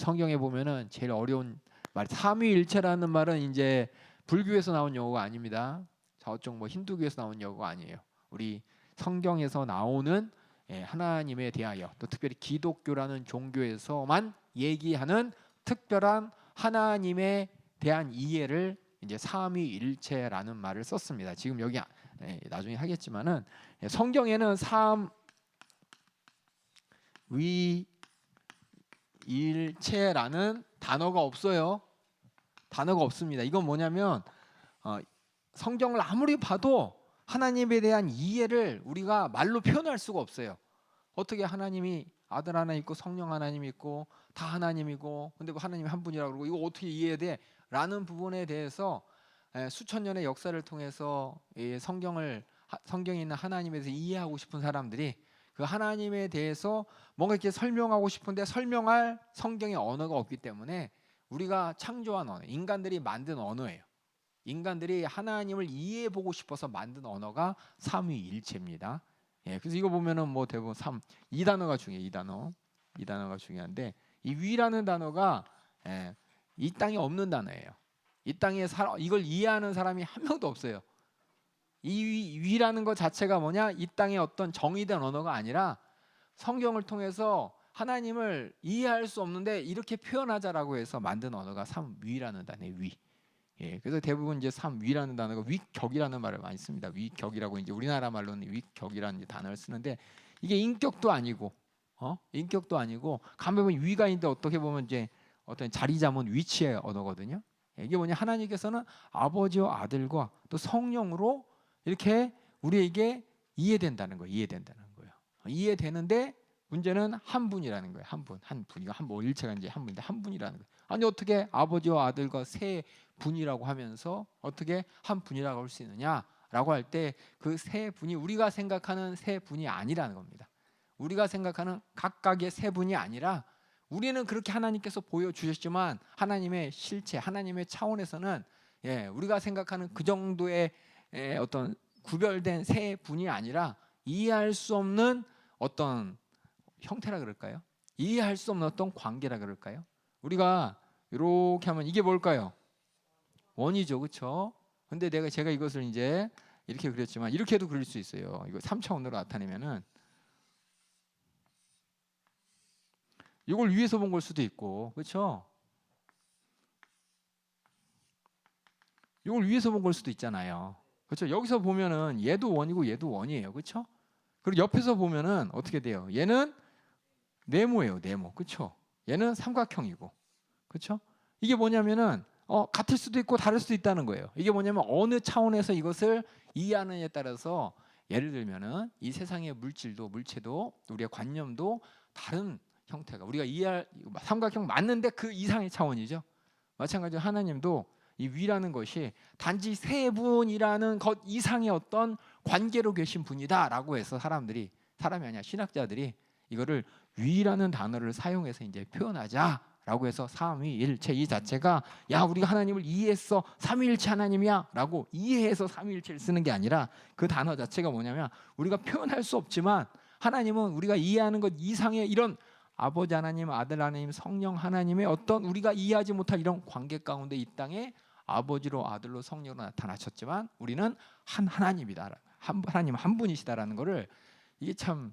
성경에 보면은 제일 어려운 말, 삼위일체라는 말은 이제 불교에서 나온 용어가 아닙니다. 저쪽 뭐 힌두교에서 나온 용어가 아니에요. 우리 성경에서 나오는 하나님에 대하여, 또 특별히 기독교라는 종교에서만 얘기하는 특별한 하나님에 대한 이해를 이제 삼위일체라는 말을 썼습니다. 지금 여기 나중에 하겠지만은 성경에는 삼위일체라는 단어가 없어요. 단어가 없습니다. 이건 뭐냐면 성경을 아무리 봐도 하나님에 대한 이해를 우리가 말로 표현할 수가 없어요. 어떻게 하나님이 아들 하나 있고 성령 하나님 있고 다 하나님이고 근데 뭐 하나님이 한 분이라고 그러고 이거 어떻게 이해해야 돼? 라는 부분에 대해서 수천 년의 역사를 통해서 성경에 있는 하나님에 대해서 이해하고 싶은 사람들이 그 하나님에 대해서 뭔가 이렇게 설명하고 싶은데 설명할 성경의 언어가 없기 때문에 우리가 창조한 언어, 인간들이 만든 언어예요. 인간들이 하나님을 이해해 보고 싶어서 만든 언어가 삼위일체입니다. 그래서 이거 보면은 뭐 대부분 이 단어가 중요해요. 이 단어가 중요한데 이 위라는 단어가 이 땅에 없는 단어예요. 이 땅에 이걸 이해하는 사람이 한 명도 없어요. 이 위라는 것 자체가 뭐냐? 이 땅에 어떤 정의된 언어가 아니라 성경을 통해서 하나님을 이해할 수 없는데 이렇게 표현하자라고 해서 만든 언어가 삼위라는 단어예요. 위. 그래서 대부분 이제 삼위라는 단어가 위격이라는 말을 많이 씁니다. 위격이라고 이제 우리나라 말로는 위격이라는 단어를 쓰는데 이게 인격도 아니고, 인격도 아니고 가면 위가 있는데 어떻게 보면 이제 어떤 자리 잡은 위치의 언어거든요. 이게 뭐냐? 하나님께서는 아버지와 아들과 또 성령으로 이렇게 우리에게 이해된다는 거예요. 이해되는데 문제는 한 분이라는 거예요. 한 분. 이거 한 분, 일체가 이제 한 분인데 한 분이라는 거예요. 아니 어떻게 아버지와 아들과 세 분이라고 하면서 어떻게 한 분이라고 할 수 있느냐라고 할 때 그 세 분이 우리가 생각하는 세 분이 아니라는 겁니다. 우리가 생각하는 각각의 세 분이 아니라 우리는 그렇게 하나님께서 보여주셨지만 하나님의 실체, 하나님의 차원에서는 우리가 생각하는 그 정도의 어떤 구별된 세 분이 아니라 이해할 수 없는 어떤 형태라 그럴까요? 이해할 수 없는 어떤 관계라 그럴까요? 우리가 이렇게 하면 이게 뭘까요? 원이죠, 그렇죠? 근데 제가 이것을 이제 이렇게 그렸지만 이렇게도 그릴 수 있어요. 이거 3차원으로 나타내면은 이걸 위에서 본 걸 수도 있고, 그렇죠? 이걸 위에서 본 걸 수도 있잖아요. 그렇죠? 여기서 보면은 얘도 원이고 얘도 원이에요, 그렇죠? 그리고 옆에서 보면은 어떻게 돼요? 얘는 네모예요, 네모, 그렇죠? 얘는 삼각형이고, 그렇죠? 이게 뭐냐면은 같을 수도 있고 다를 수도 있다는 거예요. 이게 뭐냐면 어느 차원에서 이것을 이해하느냐에 따라서 예를 들면은 이 세상의 물체도 우리의 관념도 다른 형태가 우리가 이해할 삼각형 맞는데 그 이상의 차원이죠. 마찬가지로 하나님도 이 위라는 것이 단지 세 분이라는 것 이상의 어떤 관계로 계신 분이다라고 해서 사람이 아니라 신학자들이 이거를 위라는 단어를 사용해서 이제 표현하자라고 해서 삼위일체 이 자체가 우리가 하나님을 이해했어 삼위일체 하나님이야라고 이해해서 삼위일체를 쓰는 게 아니라 그 단어 자체가 뭐냐면 우리가 표현할 수 없지만 하나님은 우리가 이해하는 것 이상의 이런 아버지 하나님, 아들 하나님, 성령 하나님의 어떤 우리가 이해하지 못할 이런 관계 가운데 이 땅에 아버지로 아들로 성령으로 나타나셨지만 우리는 한 하나님이다. 하나님 한 분이시다라는 거를 이게 참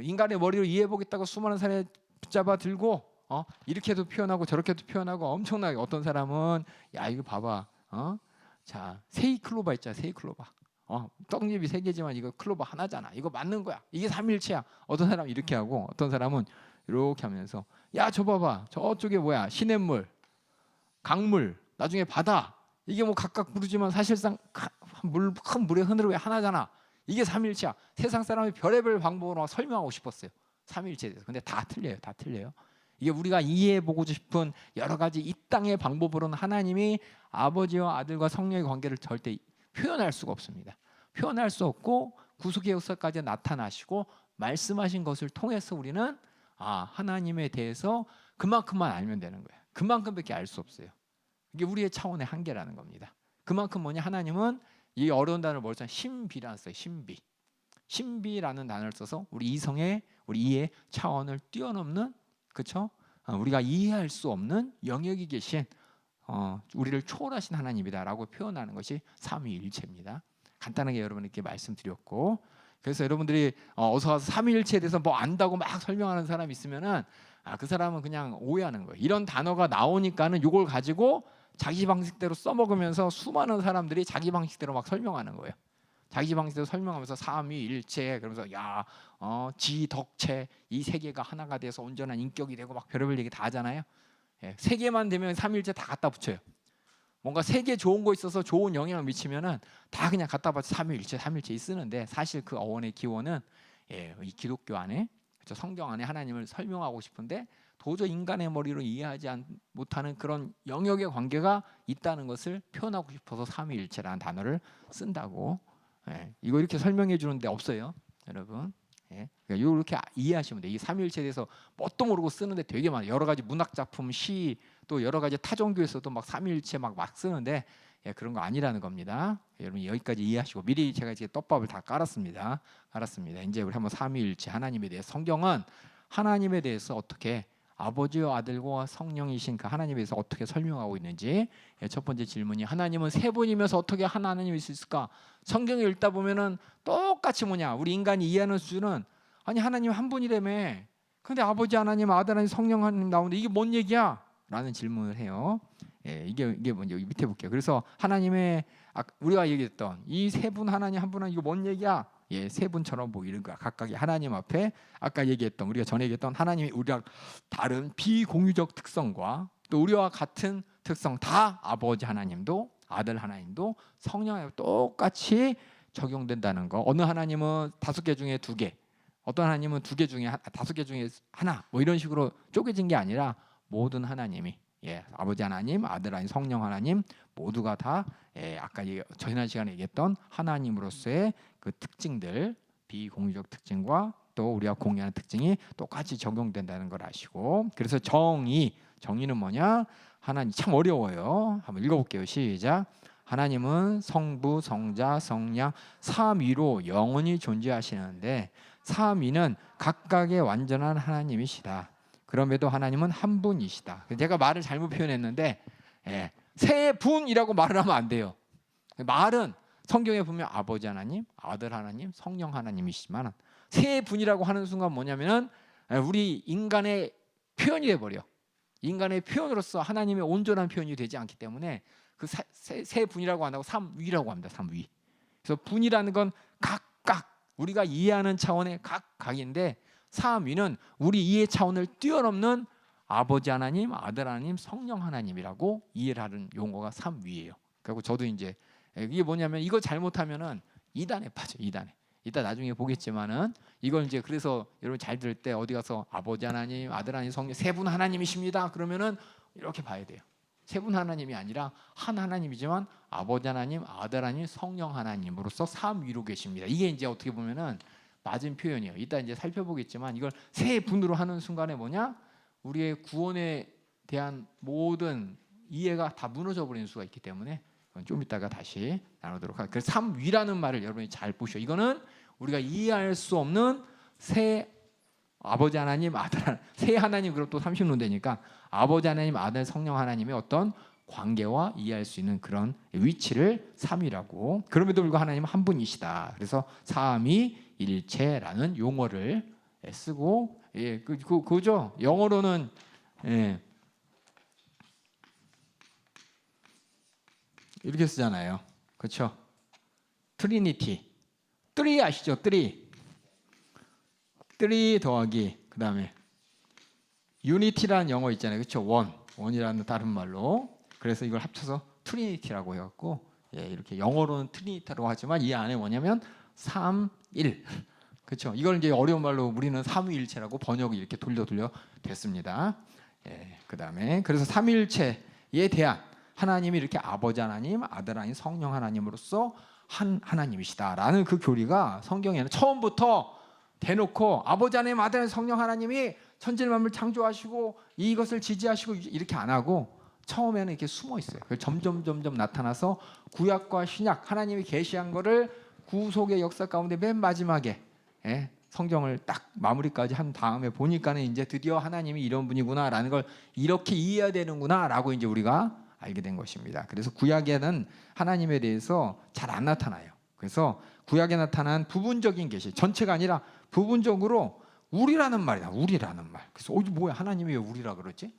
인간의 머리로 이해해보겠다고 수많은 사람이 붙잡아 들고 이렇게도 표현하고 저렇게도 표현하고 엄청나게 어떤 사람은 이거 봐봐 자 세이클로바 있잖아 세이클로바 떡잎이 세 개지만 이거 클로바 하나잖아 이거 맞는 거야 이게 삼일체야 어떤 사람은 이렇게 하고 어떤 사람은 이렇게 하면서 저 봐봐 저쪽에 뭐야 시냇물 강물 나중에 바다 이게 뭐 각각 부르지만 사실상 큰 물의 흐름이 하나잖아 이게 삼일체야. 세상 사람이 별의별 방법으로 설명하고 싶었어요. 삼일체에 대해서. 근데 다 틀려요. 이게 우리가 이해해보고 싶은 여러 가지 이 땅의 방법으로는 하나님이 아버지와 아들과 성령의 관계를 절대 표현할 수가 없습니다. 표현할 수 없고 구속의 역사까지 나타나시고 말씀하신 것을 통해서 우리는 하나님에 대해서 그만큼만 알면 되는 거예요. 그만큼밖에 알 수 없어요. 이게 우리의 차원의 한계라는 겁니다. 그만큼 뭐냐 하나님은 이 어려운 단어를 뭐였잖아요. 신비라는 써요. 신비라는 단어를 써서 우리 이성의 우리 이해 차원을 뛰어넘는 그렇죠? 우리가 이해할 수 없는 영역이 계신 우리를 초월하신 하나님이다라고 표현하는 것이 삼위일체입니다. 간단하게 여러분께 말씀드렸고, 그래서 여러분들이 어서 와서 삼위일체에 대해서 뭐 안다고 막 설명하는 사람 있으면은 그 사람은 그냥 오해하는 거예요. 이런 단어가 나오니까는 이걸 가지고 자기 방식대로 써먹으면서 수많은 사람들이 자기 방식대로 막 설명하는 거예요. 자기 방식대로 설명하면서 삼위일체, 그러면서 지덕체, 이 세 개가 하나가 돼서 온전한 인격이 되고 막 별의별 얘기 다 하잖아요. 세 개만 되면 삼위일체 다 갖다 붙여요. 뭔가 세 개 좋은 거 있어서 좋은 영향을 미치면은 다 그냥 갖다 붙여 삼위일체 쓰는데, 사실 그 어원의 기원은 이 기독교 안에, 그렇죠, 성경 안에 하나님을 설명하고 싶은데 도저히 인간의 머리로 이해하지 못하는 그런 영역의 관계가 있다는 것을 표현하고 싶어서 삼위일체라는 단어를 쓴다고. 이거 이렇게 설명해 주는데 없어요, 여러분. 그러니까 이렇게 이해하시면 돼요. 이 삼위일체에 대해서 뭣도 모르고 쓰는데 되게 많아요. 여러 가지 문학 작품, 시, 또 여러 가지 타종교에서도 막 삼위일체 막 쓰는데 그런 거 아니라는 겁니다. 여러분 여기까지 이해하시고, 미리 제가 이제 떡밥을 다 깔았습니다. 이제 우리 한번 삼위일체 하나님에 대해, 성경은 하나님에 대해서 어떻게, 아버지와 아들과 성령이신 그 하나님에 대해서 어떻게 설명하고 있는지. 첫 번째 질문이, 하나님은 세 분이면서 어떻게 한 하나님일 수 있을까? 성경을 읽다 보면은 똑같이 우리 인간이 이해하는 수준은, 아니 하나님 한 분이라며, 근데 아버지 하나님, 아들 하나님, 성령 하나님 나오는데 이게 뭔 얘기야? 라는 질문을 해요. 이게 먼저 여기 밑에 볼게요. 그래서 하나님의, 우리가 얘기했던 이 세 분 하나님 한 분은 이거 뭔 얘기야? 세 분처럼 보이는 거야. 각각의 하나님 앞에, 아까 얘기했던, 우리가 전에 얘기했던 하나님이 우리랑 다른 비공유적 특성과 또 우리와 같은 특성, 다 아버지 하나님도 아들 하나님도 성령 하나님도 똑같이 적용된다는 거. 어느 하나님은 5개 중에 2개, 어떤 하나님은 2개 중에 5개 중에 하나, 뭐 이런 식으로 쪼개진 게 아니라 모든 하나님이, 아버지 하나님, 아들 하나님, 성령 하나님 모두가 다 아까 지난 시간에 얘기했던 하나님으로서의 그 특징들, 비공유적 특징과 또 우리가 공유하는 특징이 똑같이 적용된다는 걸 아시고, 그래서 정의는 뭐냐? 하나님, 참 어려워요. 한번 읽어볼게요. 시작. 하나님은 성부, 성자, 성령 삼위로 영원히 존재하시는데 삼위는 각각의 완전한 하나님이시다. 그럼에도 하나님은 한 분이시다. 제가 말을 잘못 표현했는데 세 분이라고 말을 하면 안 돼요. 말은 성경에 보면 아버지 하나님, 아들 하나님, 성령 하나님이시지만 세 분이라고 하는 순간 뭐냐면은 우리 인간의 표현이 돼버려. 인간의 표현으로서 하나님의 온전한 표현이 되지 않기 때문에 그 세 분이라고 안 하고 삼위라고 합니다. 삼위. 그래서 분이라는 건 각각 우리가 이해하는 차원의 각각인데, 삼위는 우리 이해 차원을 뛰어넘는 아버지 하나님, 아들 하나님, 성령 하나님이라고 이해를 하는 용어가 삼위예요. 그리고 저도 이제 이게 뭐냐면, 이거 잘못하면은 이단에 빠져. 이단에. 이따 나중에 보겠지만은 이걸 이제, 그래서 여러분 잘 들을 때 어디 가서 아버지 하나님, 아들 하나님, 성령 세 분 하나님이십니다. 그러면은 이렇게 봐야 돼요. 세 분 하나님이 아니라 한 하나님이지만 아버지 하나님, 아들 하나님, 성령 하나님으로서 삼위로 계십니다. 이게 이제 어떻게 보면은 맞은 표현이에요. 이따 이제 살펴보겠지만, 이걸 세 분으로 하는 순간에 뭐냐? 우리의 구원에 대한 모든 이해가 다 무너져 버리는 수가 있기 때문에 좀 이따가 다시 나누도록 할게요. 그래서 삼위라는 말을 여러분이 잘 보시오. 이거는 우리가 이해할 수 없는 세 아버지 하나님, 아들 하나님, 세 하나님, 그리고 또 30론 되니까 아버지 하나님, 아들, 성령 하나님의 어떤 관계와 이해할 수 있는 그런 위치를 삼위라고. 그럼에도 불구하고 하나님은 한 분이시다. 그래서 삼위일체라는 용어를 쓰고, 그죠? 영어로는 이렇게 쓰잖아요. 그렇죠? 트리니티. 뜨리 아시죠? 뜨리 더하기 그다음에 유니티라는 영어 있잖아요. 그렇죠? 원이라는 다른 말로. 그래서 이걸 합쳐서 트리니티라고 해갖고, 이렇게 영어로는 트리니티라고 하지만 이 안에 뭐냐면 삼일. 그렇죠? 이걸 이제 어려운 말로 우리는 삼위일체라고 번역이 이렇게 돌려 됐습니다. 그다음에 그래서 삼위일체에 대한 하나님이 이렇게 아버지 하나님, 아들 하나님, 성령 하나님으로서 한 하나님이시다라는 그 교리가 성경에는 처음부터 대놓고 아버지 하나님, 아들 하나님, 성령 하나님이 천지를 만물 창조하시고 이것을 지지하시고 이렇게 안 하고 처음에는 이렇게 숨어 있어요. 점점 나타나서 구약과 신약, 하나님이 계시한 거를 구속의 역사 가운데 맨 마지막에 성경을 딱 마무리까지 한 다음에 보니까는 이제 드디어 하나님이 이런 분이구나라는 걸 이렇게 이해해야 되는구나라고 이제 우리가 알게 된 것입니다. 그래서 구약에는 하나님에 대해서 잘 안 나타나요. 그래서 구약에 나타난 부분적인 계시, 전체가 아니라 부분적으로 우리라는 말이다. 우리라는 말. 그래서 이게 뭐야? 하나님이 왜 우리라 그러지?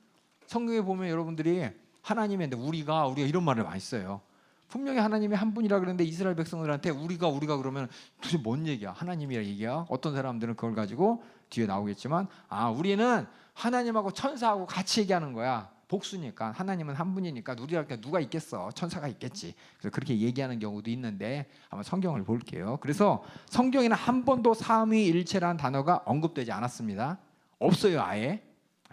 성경에 보면 여러분들이 하나님인데 우리가 이런 말을 많이 써요. 분명히 하나님이 한 분이라 그러는데 이스라엘 백성들한테 우리가 그러면 도대체 뭔 얘기야? 하나님이라 얘기야? 어떤 사람들은 그걸 가지고 뒤에 나오겠지만 우리는 하나님하고 천사하고 같이 얘기하는 거야. 복수니까 하나님은 한 분이니까 우리랄 누가 있겠어? 천사가 있겠지. 그래서 그렇게 얘기하는 경우도 있는데 한번 성경을 볼게요. 그래서 성경에는 한 번도 삼위일체라는 단어가 언급되지 않았습니다. 없어요. 아예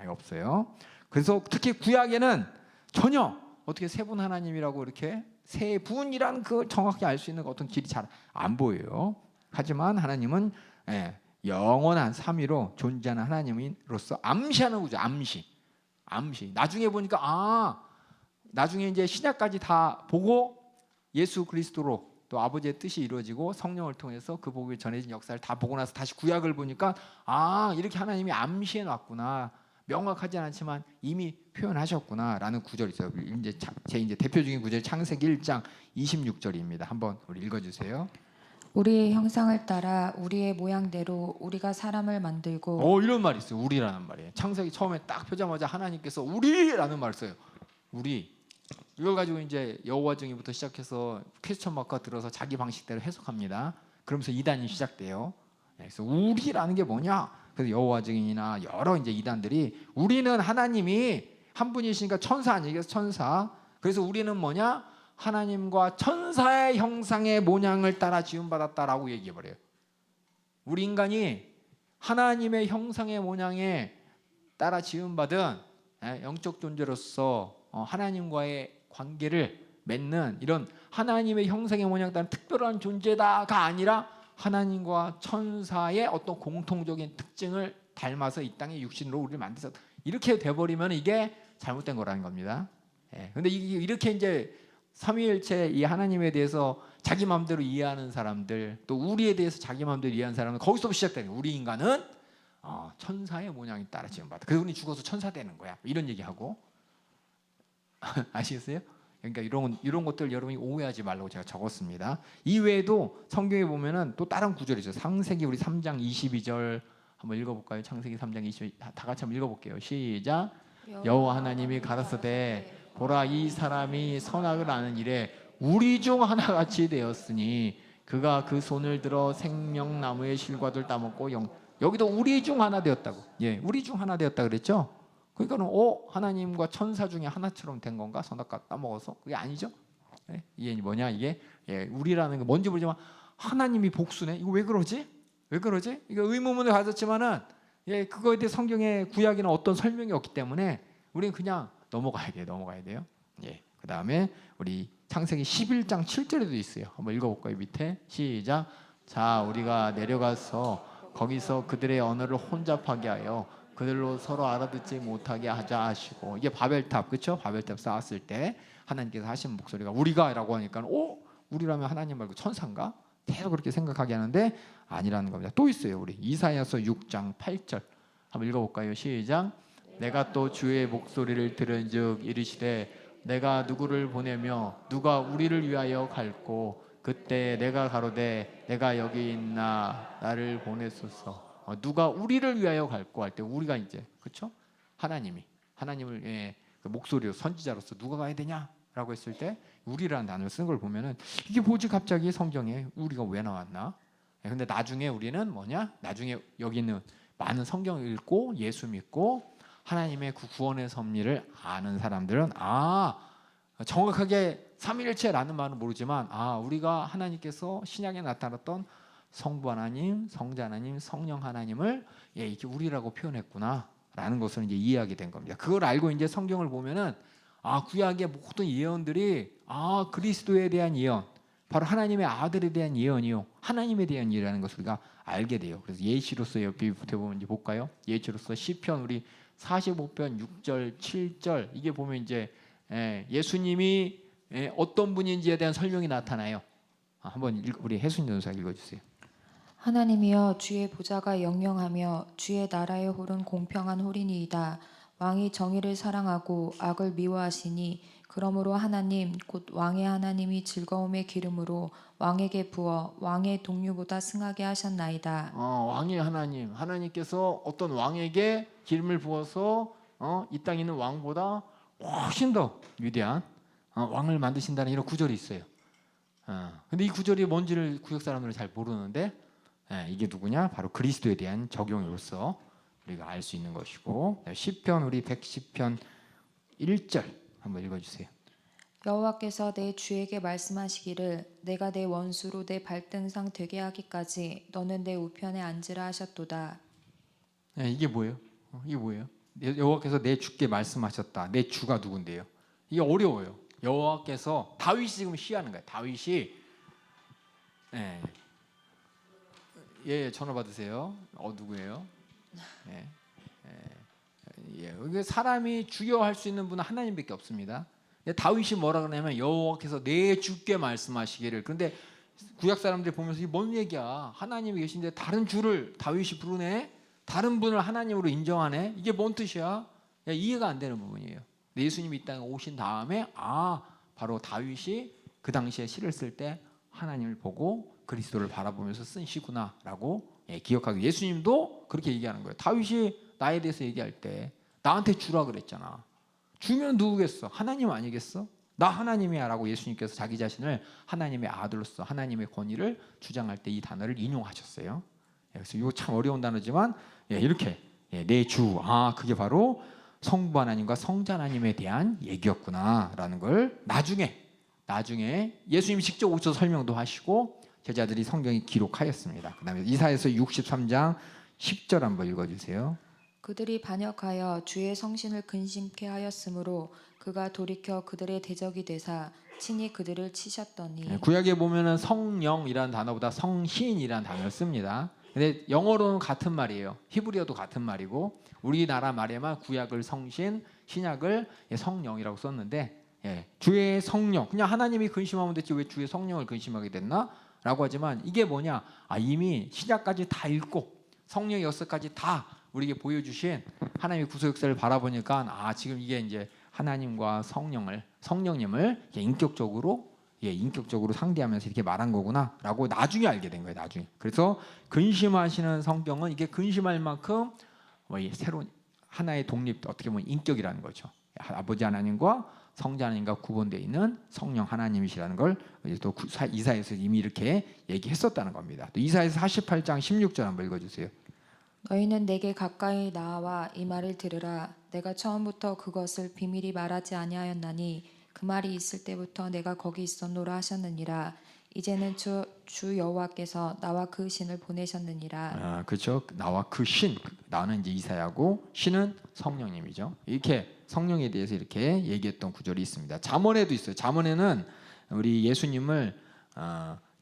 없어요. 그래서 특히 구약에는 전혀 어떻게 세 분 하나님이라고 이렇게 세 분이라는 그 정확히 알 수 있는 어떤 길이 잘 안 보여요. 하지만 하나님은 영원한 삼위로 존재하는 하나님으로서 암시하는 거죠. 암시. 나중에 보니까 나중에 이제 신약까지 다 보고 예수 그리스도로 또 아버지의 뜻이 이루어지고 성령을 통해서 그 복음이 전해진 역사를 다 보고 나서 다시 구약을 보니까 이렇게 하나님이 암시해 놨구나. 명확하지 않지만 이미 표현하셨구나라는 구절이 있어요. 이제 대표적인 구절이 창세기 1장 26절입니다. 한번 우리 읽어주세요. 우리의 형상을 따라 우리의 모양대로 우리가 사람을 만들고 이런 말이 있어요. 우리라는 말이에요. 창세기 처음에 딱 펴자마자 하나님께서 우리라는 말을 써요. 우리. 이걸 가지고 이제 여호와 증인부터 시작해서 퀘스천 마크가 들어서 자기 방식대로 해석합니다. 그러면서 이단이 시작돼요. 그래서 우리라는 게 뭐냐? 그래서 여호와 증인이나 여러 이제 이단들이 우리는 하나님이 한 분이시니까 천사 아니겠어? 천사. 그래서 우리는 뭐냐? 하나님과 천사의 형상의 모양을 따라 지음받았다라고 얘기해버려요. 우리 인간이 하나님의 형상의 모양에 따라 지음받은 영적 존재로서 하나님과의 관계를 맺는 이런 하나님의 형상의 모양에 따른 특별한 존재다가 아니라 하나님과 천사의 어떤 공통적인 특징을 닮아서 이 땅에 육신으로 우리를 만들어서 이렇게 돼버리면 이게 잘못된 거라는 겁니다. 근데 이렇게 이제 삼위일체 이 하나님에 대해서 자기 마음대로 이해하는 사람들, 또 우리에 대해서 자기 마음대로 이해하는 사람은 거기서부터 시작되는 거예요. 우리 인간은 천사의 모양이 따라 지음받아. 그래서 우리 죽어서 천사 되는 거야. 이런 얘기하고 아시겠어요? 그러니까 이런 것들 여러분이 오해하지 말라고 제가 적었습니다. 이외에도 성경에 보면은 또 다른 구절이 있어요. 창세기 우리 3장 22절 한번 읽어볼까요? 창세기 3장 22절 다 같이 한번 읽어볼게요. 시작. 여호와 하나님이 가라사대 보라 이 사람이 선악을 아는 일에 우리 중 하나같이 되었으니 그가 그 손을 들어 생명나무의 실과들 따먹고 여기도 우리 중 하나 되었다고. 우리 중 하나 되었다 그랬죠? 그러니까는 하나님과 천사 중에 하나처럼 된 건가? 선악과 따먹어서? 그게 아니죠? 이게 뭐냐 이게 우리라는 거 뭔지 모르지만 하나님이 복수네. 이거 왜 그러지? 이거 의문문을 가졌지만은 그거에 대해 성경의 구약에는 어떤 설명이 없기 때문에 우리는 그냥 넘어가야 돼요. 그 다음에 우리 창세기 11장 7절에도 있어요. 한번 읽어볼까요? 밑에 시작. 자 우리가 내려가서 거기서 그들의 언어를 혼잡하게 하여 그들로 서로 알아듣지 못하게 하자 하시고 이게 바벨탑 그렇죠? 바벨탑 쌓았을 때 하나님께서 하신 목소리가 우리가라고 하니까 우리라면 하나님 말고 천사인가? 계속 그렇게 생각하게 하는데 아니라는 겁니다. 또 있어요. 우리 이사야서 6장 8절 한번 읽어볼까요? 시작. 내가 또 주의 목소리를 들은즉 이르시되 내가 누구를 보내며 누가 우리를 위하여 갈고 그때 내가 가로되 내가 여기 있나 나를 보내소서. 누가 우리를 위하여 갈고 할 때 우리가 이제 그렇죠? 하나님을 그 목소리로 선지자로서 누가 가야 되냐라고 했을 때 우리라는 단어를 쓴 걸 보면은 이게 뭐지 갑자기 성경에 우리가 왜 나왔나? 근데 나중에 우리는 뭐냐? 나중에 여기 있는 많은 성경을 읽고 예수 믿고 하나님의 그 구원의 섭리를 아는 사람들은 정확하게 삼위일체라는 말은 모르지만 우리가 하나님께서 신약에 나타났던 성부 하나님, 성자 하나님, 성령 하나님을 이렇게 우리라고 표현했구나라는 것을 이제 이해하게 된 겁니다. 그걸 알고 이제 성경을 보면은 구약의 모든 예언들이 그리스도에 대한 예언, 바로 하나님의 아들에 대한 예언이요, 하나님에 대한 예언이라는 것을 우리가 알게 돼요. 그래서 예시로서 옆에 보면 이제 볼까요? 예시로서 시편 우리 45편 6절, 7절 이게 보면 이제 예수님이 어떤 분인지에 대한 설명이 나타나요. 한번 우리 혜순이 전사 읽어주세요. 하나님이여 주의 보좌가 영영하며 주의 나라의 홀은 공평한 홀이니이다. 왕이 정의를 사랑하고 악을 미워하시니 그러므로 하나님 곧 왕의 하나님이 즐거움의 기름으로 왕에게 부어 왕의 동류보다 승하게 하셨나이다. 왕의 하나님, 하나님께서 어떤 왕에게 기름을 부어서 이 땅에 있는 왕보다 훨씬 더 위대한 왕을 만드신다는 이런 구절이 있어요. 근데 이 구절이 뭔지를 구역 사람들은 잘 모르는데 이게 누구냐? 바로 그리스도에 대한 적용으로서 우리가 알 수 있는 것이고, 시편 우리 110편 1절 한번 읽어주세요. 여호와께서 내 주에게 말씀하시기를 내가 내 원수로 내 발등상 되게 하기까지 너는 내 우편에 앉으라 하셨도다. 이게 뭐예요? 이게 뭐예요? 여호와께서 내 주께 말씀하셨다. 내 주가 누군데요? 이게 어려워요. 여호와께서 다윗이 지금 시하는 거예요. 다윗이 전화 받으세요. 누구예요? 이게 사람이 주여할 수 있는 분은 하나님밖에 없습니다. 다윗이 뭐라 그러냐면 여호와께서 내 주께 말씀하시기를. 그런데 구약 사람들이 보면서 이게 뭔 얘기야? 하나님이 계신데 다른 주를 다윗이 부르네? 다른 분을 하나님으로 인정하네? 이게 뭔 뜻이야? 이해가 안 되는 부분이에요. 예수님이 이 땅에 오신 다음에 바로 다윗이 그 당시에 시를 쓸 때 하나님을 보고 그리스도를 바라보면서 쓴 시구나라고 기억하고, 예수님도 그렇게 얘기하는 거예요. 다윗이 나에 대해서 얘기할 때 나한테 주라 그랬잖아. 주면 누구겠어? 하나님 아니겠어? 나 하나님이야 라고 예수님께서 자기 자신을 하나님의 아들로서 하나님의 권위를 주장할 때 이 단어를 인용하셨어요. 그래서 이거 참 어려운 단어지만 이렇게 내 주, 그게 바로 성부 하나님과 성자 하나님에 대한 얘기였구나 라는 걸 나중에 예수님이 직접 오셔서 설명도 하시고 제자들이 성경에 기록하였습니다. 그 다음에 이사야서 63장 10절 한번 읽어주세요. 그들이 반역하여 주의 성신을 근심케 하였으므로 그가 돌이켜 그들의 대적이 되사 친히 그들을 치셨더니. 구약에 보면은 성령이라는 단어보다 성신이라는 단어를 씁니다. 근데 영어로는 같은 말이에요. 히브리어도 같은 말이고 우리나라 말에만 구약을 성신, 신약을 성령이라고 썼는데 주의 성령, 그냥 하나님이 근심하면 됐지 왜 주의 성령을 근심하게 됐나? 라고 하지만 이게 뭐냐? 이미 신약까지 다 읽고 성령의 역사까지 다 우리에게 보여주신 하나님의 구속 역사를 바라보니까 지금 이게 이제 하나님과 성령님을 인격적으로 상대하면서 이렇게 말한 거구나라고 나중에 알게 된 거예요. 나중에. 그래서 근심하시는 성경은 이게 근심할 만큼 새로운 하나의 독립, 어떻게 보면 인격이라는 거죠. 아버지 하나님과 성자 하나님과 구분되어 있는 성령 하나님이시라는 걸 또 이사야에서 이미 이렇게 얘기했었다는 겁니다. 또 이사야서 48장 16절 한번 읽어주세요. 너희는 내게 가까이 나와 이 말을 들으라. 내가 처음부터 그것을 비밀히 말하지 아니하였나니 그 말이 있을 때부터 내가 거기 있었노라 하셨느니라. 이제는 주 여호와께서 나와 그 신을 보내셨느니라. 그렇죠. 나와 그 신, 나는 이제 이사야고 신은 성령님이죠. 이렇게 성령에 대해서 이렇게 얘기했던 구절이 있습니다. 잠언에도 있어요. 잠언에는 우리 예수님을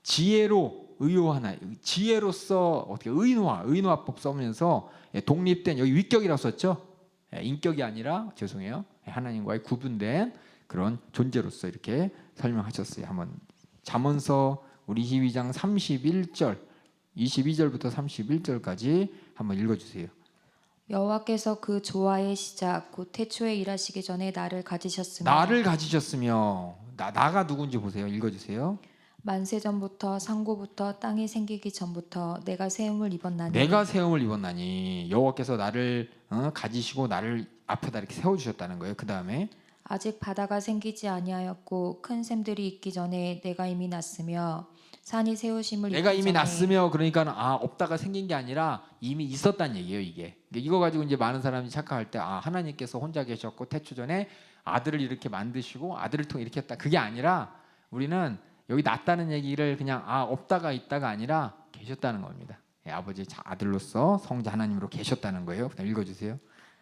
지혜로 의호하나, 지혜로서 어떻게 의노화법 써면서 독립된, 여기 위격이라고 썼죠. 인격이 아니라 죄송해요. 하나님과의 구분된 그런 존재로서 이렇게 설명하셨어요. 한번 잠언서 우리 22장 31절 22절부터 31절까지 한번 읽어주세요. 여호와께서 그 조화의 시작 곧 태초에 일하시기 전에 나를 가지셨으며. 나가 누군지 보세요. 읽어주세요. 만세 전부터 상고부터 땅이 생기기 전부터 내가 세움을 입었나니. 여호와께서 나를 가지시고 나를 앞에다 이렇게 세워주셨다는 거예요. 그 다음에 아직 바다가 생기지 아니하였고 큰 샘들이 있기 전에 내가 이미 났으며 산이 세우심을 내가 입기 이미 전에. 났으며 그러니까 없다가 생긴 게 아니라 이미 있었다는 얘기예요. 이거 가지고 이제 많은 사람이 착각할 때 하나님께서 혼자 계셨고 태초 전에 아들을 이렇게 만드시고 아들을 통해 이렇게 했다. 그게 아니라 우리는 여기 났다는 얘기를 그냥 없다가 있다가 아니라 계셨다는 겁니다. 아버지 아들로서 성자 하나님으로 계셨다는 거예요. 그다음 읽어주세요.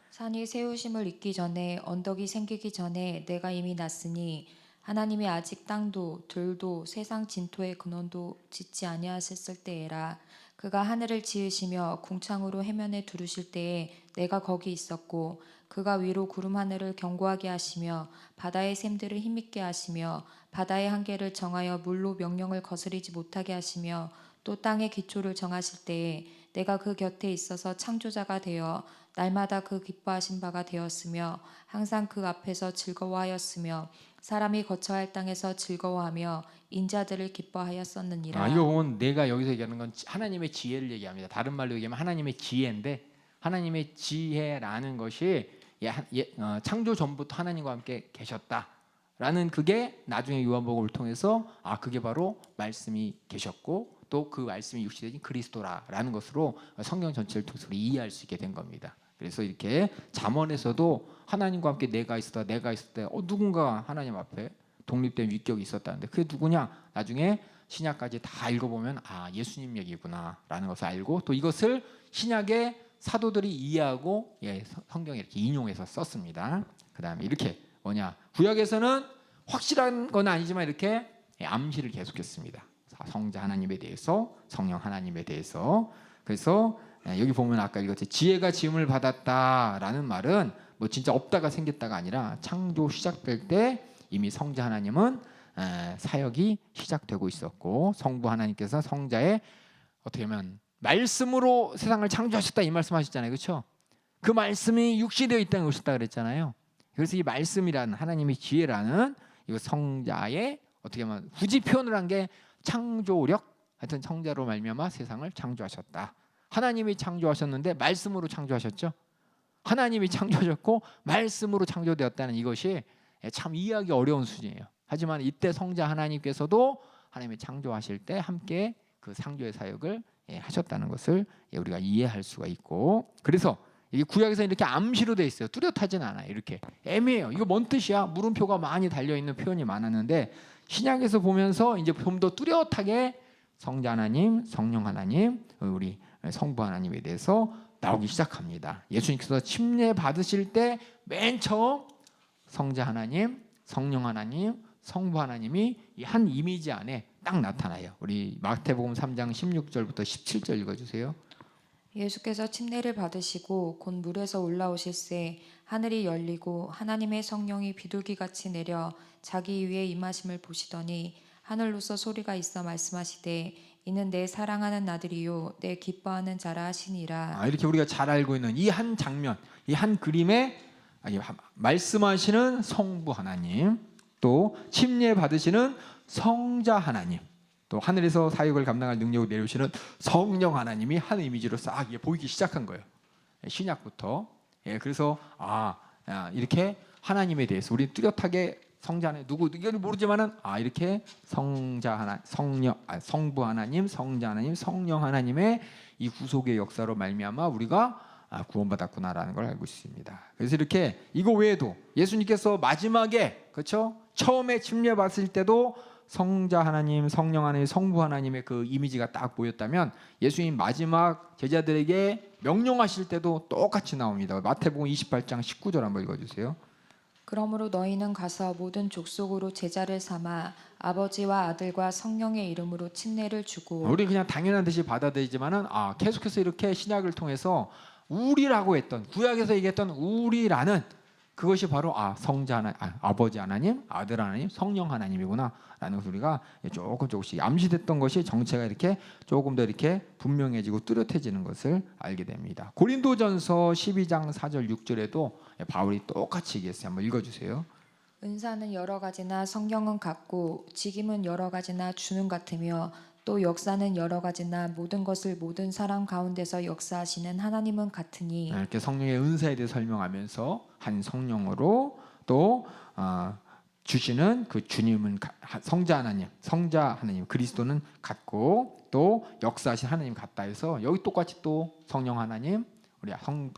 산이 세우심을 입기 전에 언덕이 생기기 전에 내가 이미 났으니 하나님이 아직 땅도 들도 세상 진토의 근원도 짓지 아니하셨을 때에라. 그가 하늘을 지으시며 궁창으로 해면에 두르실 때에 내가 거기 있었고 그가 위로 구름 하늘을 견고하게 하시며 바다의 샘들을 힘있게 하시며 바다의 한계를 정하여 물로 명령을 거스리지 못하게 하시며 또 땅의 기초를 정하실 때에 내가 그 곁에 있어서 창조자가 되어 날마다 그 기뻐하신 바가 되었으며 항상 그 앞에서 즐거워하였으며 사람이 거처할 땅에서 즐거워하며 인자들을 기뻐하였었느니라. 이거 보면 내가 여기서 얘기하는 건 하나님의 지혜를 얘기합니다. 다른 말로 얘기하면 하나님의 지혜인데, 하나님의 지혜라는 것이 창조 전부터 하나님과 함께 계셨다라는, 그게 나중에 요한복음을 통해서 그게 바로 말씀이 계셨고 또 그 말씀이 육신이 그리스도라라는 것으로 성경 전체를 통해서 이해할 수 있게 된 겁니다. 그래서 이렇게 잠언에서도 하나님과 함께 내가 있었다 누군가 하나님 앞에 독립된 위격이 있었다는데 그게 누구냐? 나중에 신약까지 다 읽어보면 예수님 얘기구나라는 것을 알고, 또 이것을 신약의 사도들이 이해하고 성경에 이렇게 인용해서 썼습니다. 그 다음에 이렇게 구약에서는 확실한 건 아니지만 이렇게 암시를 계속했습니다. 성자 하나님에 대해서, 성령 하나님에 대해서. 그래서 여기 보면 아까 읽었죠. 지혜가 지음을 받았다라는 말은 뭐 진짜 없다가 생겼다가 아니라 창조 시작될 때 이미 성자 하나님은 사역이 시작되고 있었고, 성부 하나님께서 성자의 어떻게 보면 말씀으로 세상을 창조하셨다 이 말씀하셨잖아요, 그렇죠? 그 말씀이 육시되어 이 땅에 오셨다 그랬잖아요. 그래서 이 말씀이라는 하나님의 지혜라는 이 성자의 어떻게 보면 굳이 표현을 한 게 창조력, 하여튼 성자로 말미암아 세상을 창조하셨다. 하나님이 창조하셨는데 말씀으로 창조하셨죠. 하나님이 창조하셨고 말씀으로 창조되었다는 이것이 참 이해하기 어려운 수준이에요. 하지만 이때 성자 하나님께서도 하나님이 창조하실 때 함께 그 창조의 사역을 하셨다는 것을 우리가 이해할 수가 있고, 그래서 이 구약에서 이렇게 암시로 되어 있어요. 뚜렷하진 않아요. 이렇게 애매해요. 이거 뭔 뜻이야? 물음표가 많이 달려 있는 표현이 많았는데 신약에서 보면서 이제 좀 더 뚜렷하게 성자 하나님, 성령 하나님, 우리 성부 하나님에 대해서 나오기 시작합니다. 예수님께서 침례 받으실 때 맨 처음 성자 하나님, 성령 하나님, 성부 하나님이 이 한 이미지 안에 딱 나타나요. 우리 마태복음 3장 16절부터 17절 읽어주세요. 예수께서 침례를 받으시고 곧 물에서 올라오실새 하늘이 열리고 하나님의 성령이 비둘기같이 내려 자기 위에 임하심을 보시더니 하늘로서 소리가 있어 말씀하시되 이는 내 사랑하는 아들이요 내 기뻐하는 자라 하시니라. 이렇게 우리가 잘 알고 있는 이 한 장면, 이 한 그림에 말씀하시는 성부 하나님, 또 침례 받으시는 성자 하나님, 또 하늘에서 사역을 감당할 능력을 내려오시는 성령 하나님이 한 이미지로 싹 보이기 시작한 거예요. 신약부터. 그래서 이렇게 하나님에 대해서 우리 뚜렷하게 성자 하나님 누구 이건 모르지만은 이렇게 성자 하나, 성부 하나님, 성자 하나님, 성령 하나님의 이 구속의 역사로 말미암아 우리가 구원받았구나라는 걸 알고 있습니다. 그래서 이렇게 이거 외에도 예수님께서 마지막에, 그렇죠? 처음에 침례 받을 때도 성자 하나님, 성령 하나님, 성부 하나님의 그 이미지가 딱 보였다면 예수님 마지막 제자들에게 명령하실 때도 똑같이 나옵니다. 마태복음 28장 19절 한번 읽어주세요. 그러므로 너희는 가서 모든 족속으로 제자를 삼아 아버지와 아들과 성령의 이름으로 침례를 주고. 우리 그냥 당연한 듯이 받아들이지만은 계속해서 이렇게 신약을 통해서 우리라고 했던, 구약에서 얘기했던 우리라는 그것이 바로 성자 하나님, 아버지 하나님, 아들 하나님, 성령 하나님이구나라는 것을 우리가 조금씩 암시됐던 것이 정체가 이렇게 조금 더 이렇게 분명해지고 뚜렷해지는 것을 알게 됩니다. 고린도전서 12장 4절 6절에도 바울이 똑같이 얘기했어요. 한번 읽어주세요. 은사는 여러 가지나 성경은 같고 직임은 여러 가지나 주는 같으며 또 역사는 여러 가지나 모든 것을 모든 사람 가운데서 역사하시는 하나님은 같으니. 이렇게 성령의 은사에 대해 설명하면서 한 성령으로 또 주시는 그 주님은 성자 하나님 그리스도는 같고 또 역사하신 하나님 같다 해서 여기 똑같이 또 성령 하나님, 우리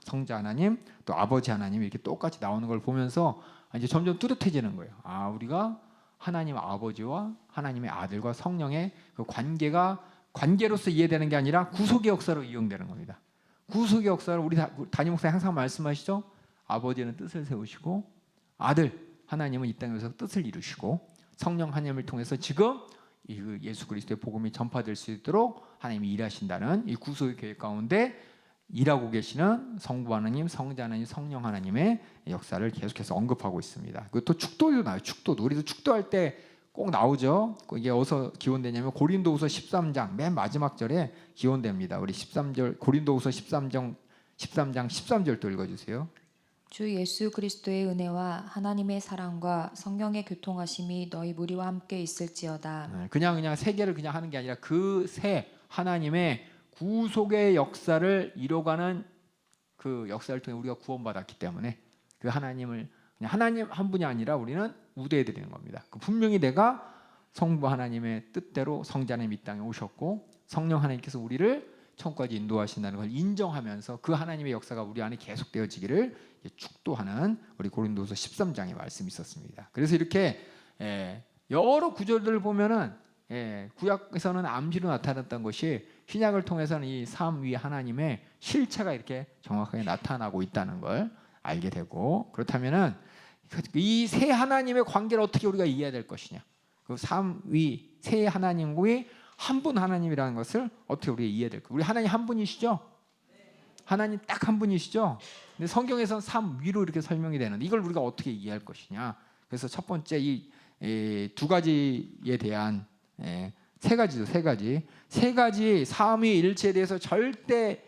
성자 하나님, 또 아버지 하나님 이렇게 똑같이 나오는 걸 보면서 이제 점점 뚜렷해지는 거예요. 우리가 하나님 아버지와 하나님의 아들과 성령의 그 관계가 관계로서 이해되는 게 아니라 구속의 역사로 이용되는 겁니다. 구속의 역사를 우리 담임 목사님 항상 말씀하시죠. 아버지는 뜻을 세우시고 아들 하나님은 이 땅에서 뜻을 이루시고 성령 하나님을 통해서 지금 이 예수 그리스도의 복음이 전파될 수 있도록 하나님이 일하신다는 이 구속의 계획 가운데 일하고 계시는 성부 하나님, 성자 하나님, 성령 하나님의 역사를 계속해서 언급하고 있습니다. 그리고 또 축도도 나와요. 축도도 우리도 축도할 때 꼭 나오죠. 이게 어디서 기원되냐면 고린도후서 13장 맨 마지막 절에 기원됩니다. 우리 13절 고린도후서 13장 13절 또 읽어주세요. 주 예수 그리스도의 은혜와 하나님의 사랑과 성령의 교통하심이 너희 무리와 함께 있을지어다. 그냥 세계를 그냥 하는 게 아니라 그 새 하나님의 구속의 역사를 이뤄가는 그 역사를 통해 우리가 구원받았기 때문에 그 하나님을 그냥 하나님 한 분이 아니라 우리는 우대해 드리는 겁니다. 분명히 내가 성부 하나님의 뜻대로 성자 하나님 이 땅에 오셨고 성령 하나님께서 우리를 천국까지 인도하신다는 걸 인정하면서 그 하나님의 역사가 우리 안에 계속되어지기를 축도하는 우리 고린도후서 13장의 말씀이 있었습니다. 그래서 이렇게 여러 구절들을 보면은 구약에서는 암시로 나타났던 것이 신약을 통해서는 이 삼위 하나님의 실체가 이렇게 정확하게 나타나고 있다는 걸 알게 되고, 그렇다면은 이 세 하나님의 관계를 어떻게 우리가 이해해야 될 것이냐, 그 삼위 세 하나님과의 한 분 하나님이라는 것을 어떻게 우리가 이해해야 될까? 우리 하나님 한 분이시죠? 하나님 딱 한 분이시죠? 근데 성경에서는 삼위로 이렇게 설명이 되는데 이걸 우리가 어떻게 이해할 것이냐? 그래서 첫 번째 이 두 가지에 대한 세 가지 삼위일체에 대해서 절대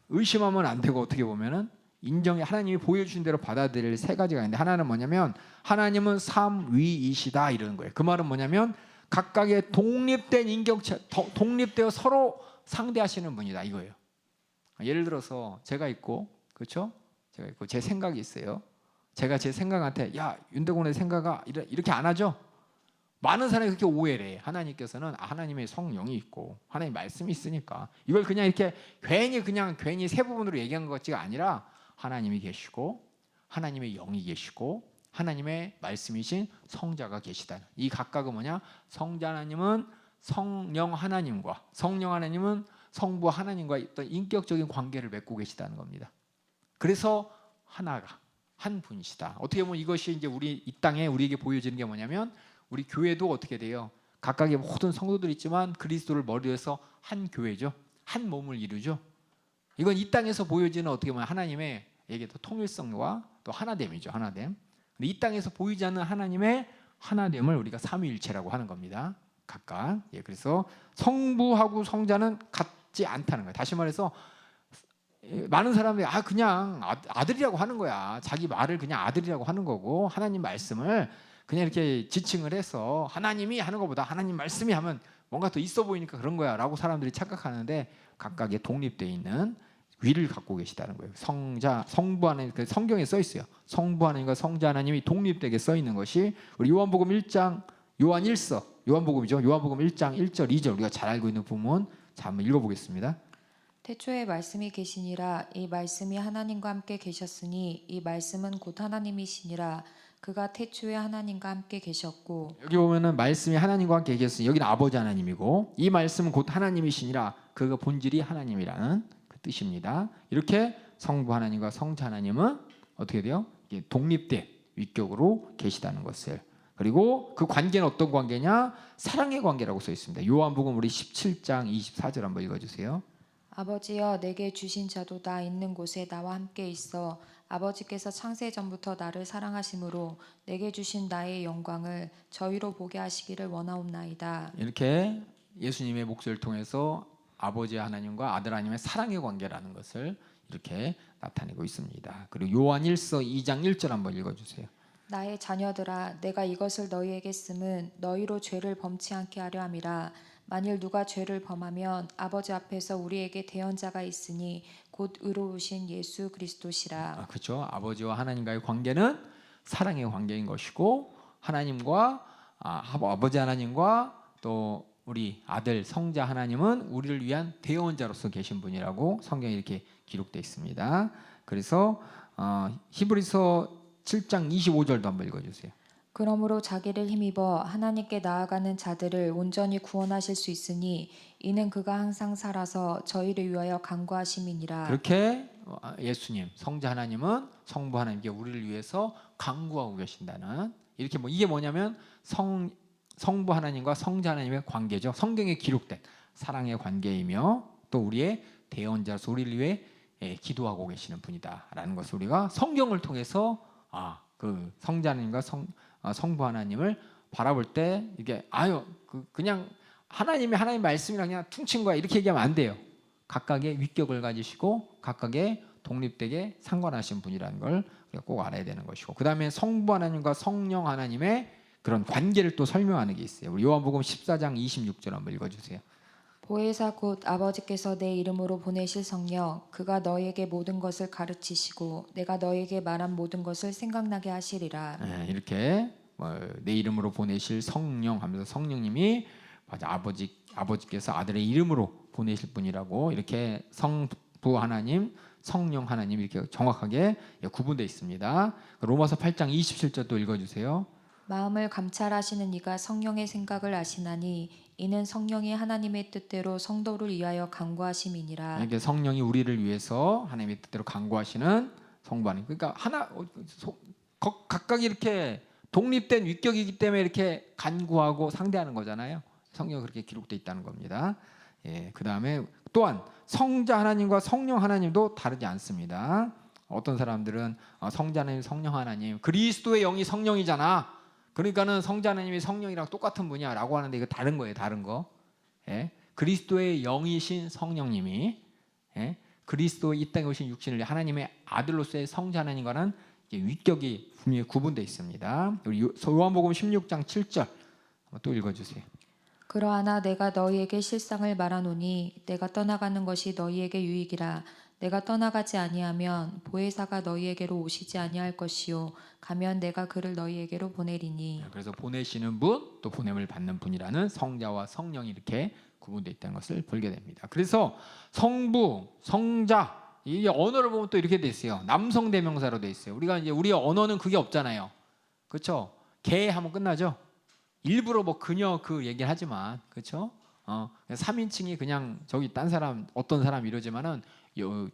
의심하면 안 되고, 어떻게 보면은 인정이 하나님이 보여주신 대로 받아들일 세 가지가 있는데, 하나는 뭐냐면 하나님은 삼위이시다 이러는 거예요. 그 말은 뭐냐면 각각의 독립된 인격체, 독립되어 서로 상대하시는 분이다 이거예요. 예를 들어서 제가 있고, 그렇죠? 제가 있고 제 생각이 있어요. 제가 제 생각한테 야 윤대곤의 생각아 이렇게 안 하죠. 많은 사람이 그렇게 오해를 해. 하나님께서는 하나님의 성령이 있고 하나님의 말씀이 있으니까 이걸 그냥 이렇게 괜히 세 부분으로 얘기한 것 같지가 아니라 하나님이 계시고 하나님의 영이 계시고 하나님의 말씀이신 성자가 계시다는 이 각각은 뭐냐? 성자 하나님은 성령 하나님과 성령 하나님은 성부 하나님과 어떤 인격적인 관계를 맺고 계시다는 겁니다. 그래서 하나가 한 분이시다. 어떻게 보면 이것이 이제 우리 이 땅에 우리에게 보여지는 게 뭐냐면, 우리 교회도 어떻게 돼요? 각각의 모든 성도들이 있지만 그리스도를 머리로 해서 한 교회죠. 한 몸을 이루죠. 이건 이 땅에서 보여지는 어떻게 보면 하나님의 얘기도 통일성과 또 하나됨이죠. 하나됨. 근데 이 땅에서 보이지 않는 하나님의 하나됨을 우리가 삼위일체라고 하는 겁니다. 각각. 그래서 성부하고 성자는 같지 않다는 거예요. 다시 말해서 많은 사람들이 그냥 아들이라고 하는 거야. 자기 말을 그냥 아들이라고 하는 거고, 하나님 말씀을 그냥 이렇게 지칭을 해서 하나님이 하는 것보다 하나님 말씀이 하면 뭔가 더 있어 보이니까 그런 거야 라고 사람들이 착각하는데, 각각의 독립되어 있는 위를 갖고 계시다는 거예요. 성부 하나님, 성경에 써 있어요. 성부 하나님과 성자 하나님이 독립되게 써 있는 것이 우리 요한복음 1장 요한복음이죠. 요한복음 1장 1절 2절 우리가 잘 알고 있는 부분. 자, 한번 읽어보겠습니다. 태초에 말씀이 계시니라. 이 말씀이 하나님과 함께 계셨으니 이 말씀은 곧 하나님이시니라. 그가 태초에 하나님과 함께 계셨고. 여기 보면은 말씀이 하나님과 함께 계셨으니 여기는 아버지 하나님이고, 이 말씀은 곧 하나님이시니라. 그가 본질이 하나님이라는 그 뜻입니다. 이렇게 성부 하나님과 성자 하나님은 어떻게 돼요? 독립된 위격으로 계시다는 것을. 그리고 그 관계는 어떤 관계냐? 사랑의 관계라고 써 있습니다. 요한복음 우리 17장 24절 한번 읽어주세요. 아버지여, 내게 주신 자도 나 있는 곳에 나와 함께 있어 아버지께서 창세 전부터 나를 사랑하심으로 내게 주신 나의 영광을 저희로 보게 하시기를 원하옵나이다. 이렇게 예수님의 목소리를 통해서 아버지 하나님과 아들 하나님의 사랑의 관계라는 것을 이렇게 나타내고 있습니다. 그리고 요한 1서 2장 1절 한번 읽어주세요. 나의 자녀들아, 내가 이것을 너희에게 쓰면 너희로 죄를 범치 않게 하려 함이라. 만일 누가 죄를 범하면 아버지 앞에서 우리에게 대언자가 있으니 곧 의로우신 예수 그리스도시라. 그렇죠. 아버지와 하나님과의 관계는 사랑의 관계인 것이고, 하나님과 아버지 하나님과 또 우리 아들 성자 하나님은 우리를 위한 대언자로서 계신 분이라고 성경에 이렇게 기록되어 있습니다. 그래서 히브리서 7장 25절도 한번 읽어주세요. 그러므로 자기를 힘입어 하나님께 나아가는 자들을 온전히 구원하실 수 있으니 이는 그가 항상 살아서 저희를 위하여 간구하심이니라. 그렇게 예수님 성자 하나님은 성부 하나님께 우리를 위해서 간구하고 계신다는, 이렇게 이게 뭐냐면 성부 하나님과 성자 하나님의 관계죠. 성경에 기록된 사랑의 관계이며 또 우리의 대언자로서 우리를 위해 기도하고 계시는 분이다라는 것을 우리가 성경을 통해서 그 성자 하나님과 성부 하나님을 바라볼 때 이게 그냥 하나님의 하나님 말씀이랑 그냥 퉁친 거야 이렇게 얘기하면 안 돼요. 각각의 위격을 가지시고 각각의 독립되게 상관하신 분이라는 걸 꼭 알아야 되는 것이고, 그 다음에 성부 하나님과 성령 하나님의 그런 관계를 또 설명하는 게 있어요. 우리 요한복음 14장 26절 한번 읽어주세요. 보혜사 곧 아버지께서 내 이름으로 보내실 성령 그가 너희에게 모든 것을 가르치시고 내가 너희에게 말한 모든 것을 생각나게 하시리라. 이렇게 내 이름으로 보내실 성령 하면서 성령님이 맞아 아버지께서 아들의 이름으로 보내실 분이라고 이렇게 성부 하나님, 성령 하나님 이렇게 정확하게 구분되어 있습니다. 로마서 8장 27절도 읽어주세요. 마음을 감찰하시는 이가 성령의 생각을 아시나니 이는 성령이 하나님의 뜻대로 성도를 위하여 간구하심이니라. 이게 성령이 우리를 위해서 하나님의 뜻대로 간구하시는 성부 하나님. 그러니까 각각 이렇게 독립된 위격이기 때문에 이렇게 간구하고 상대하는 거잖아요. 성경에 그렇게 기록되어 있다는 겁니다. 그 다음에 또한 성자 하나님과 성령 하나님도 다르지 않습니다. 어떤 사람들은 성자 하나님, 성령 하나님, 그리스도의 영이 성령이잖아. 그러니까는 성자 하나님이 성령이랑 똑같은 분이야라고 하는데 이거 다른 거예요, 다른 거. 그리스도의 영이신 성령님이 그리스도 이 땅에 오신 육신을 하나님의 아들로서의 성자 하나님과는 위격이 분명히 구분되어 있습니다. 우리 요한복음 16장 7절 한번 또 읽어주세요. 그러하나 내가 너희에게 실상을 말하노니 내가 떠나가는 것이 너희에게 유익이라. 내가 떠나가지 아니하면 보혜사가 너희에게로 오시지 아니할 것이요 가면 내가 그를 너희에게로 보내리니. 그래서 보내시는 분, 또 보냄을 받는 분이라는 성자와 성령이 이렇게 구분되어 있다는 것을 보게 됩니다. 그래서 성부, 성자 이 언어를 보면 또 이렇게 돼 있어요. 남성 대명사로 돼 있어요. 우리 언어는 그게 없잖아요. 그렇죠? 개 하면 끝나죠. 일부러 뭐 그녀 그 얘기를 하지만 그렇죠? 3인칭이 그냥 저기 딴 사람 어떤 사람 이러지만은